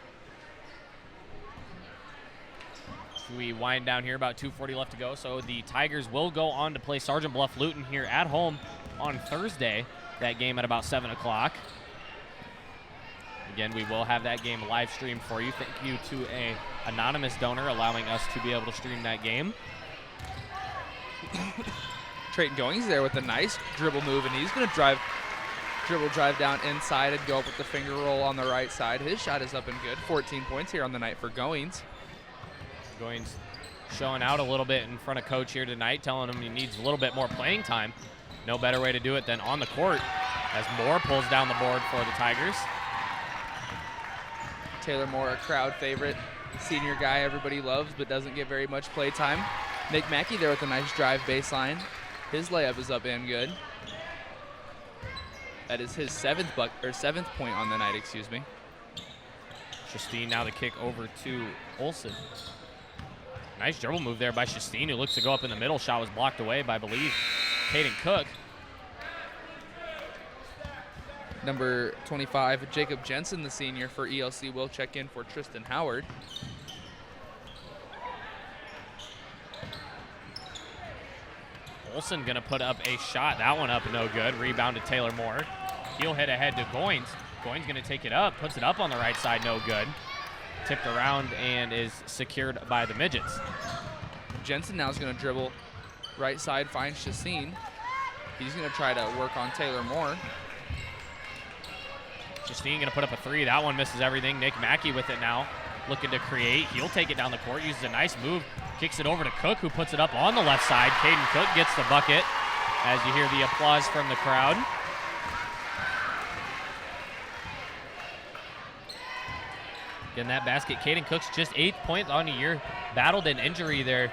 We wind down here, about 2:40 left to go. So the Tigers will go on to play Sergeant Bluff Luton here at home on Thursday. That game at about 7 o'clock. Again, we will have that game live streamed for you. Thank you to an anonymous donor allowing us to be able to stream that game. Trayton Goings there with a nice dribble move, and he's going to dribble drive down inside and go up with the finger roll on the right side. His shot is up and good. 14 points here on the night for Goings. Goings showing out a little bit in front of coach here tonight, telling him he needs a little bit more playing time. No better way to do it than on the court as Moore pulls down the board for the Tigers. Taylor Moore, a crowd favorite, senior guy everybody loves but doesn't get very much play time. Nick Mackey there with a nice drive baseline. His layup is up and good. That is his seventh point on the night, excuse me. Chastain now the kick over to Olson. Nice dribble move there by Chastain, who looks to go up in the middle. Shot was blocked away by, I believe, Caden Cook. Number 25, Jacob Jensen, the senior for ELC, will check in for Tristan Howard. Olsen going to put up a shot. That one up, no good. Rebound to Taylor Moore. He'll hit ahead to Goins. Goins going to take it up, puts it up on the right side, no good. Tipped around and is secured by the Midgets. Jensen now is going to dribble right side, finds Chasine. He's going to try to work on Taylor Moore. Justine going to put up a three. That one misses everything. Nick Mackey with it now, looking to create. He'll take it down the court, uses a nice move, kicks it over to Cook, who puts it up on the left side. Caden Cook gets the bucket as you hear the applause from the crowd. Getting that basket. Caden Cook's just 8 points on the year. Battled an injury there.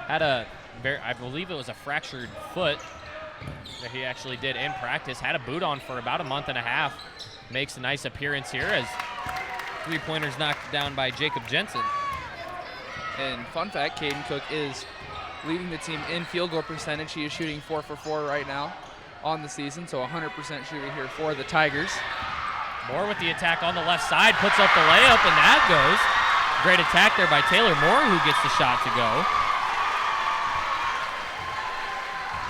Had a, I believe it was a fractured foot that he actually did in practice. Had a boot on for about a month and a half. Makes a nice appearance here as three-pointers knocked down by Jacob Jensen. And fun fact, Caden Cook is leading the team in field goal percentage. He is shooting 4 for 4 right now on the season, so 100% shooter here for the Tigers. Moore with the attack on the left side, puts up the layup, and that goes. Great attack there by Taylor Moore, who gets the shot to go.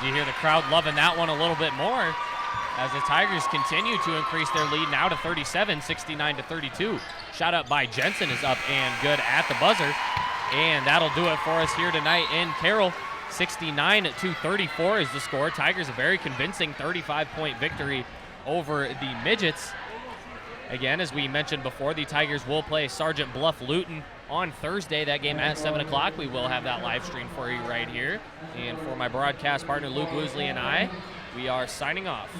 You hear the crowd loving that one a little bit more as the Tigers continue to increase their lead now to 37, 69-32. Shot up by Jensen is up and good at the buzzer. And that'll do it for us here tonight in Carroll. 69-34 is the score. Tigers a very convincing 35-point victory over the Midgets. Again, as we mentioned before, the Tigers will play Sergeant Bluff Luton on Thursday. That game at 7 o'clock. We will have that live stream for you right here. And for my broadcast partner, Luke Woosley, and I, we are signing off.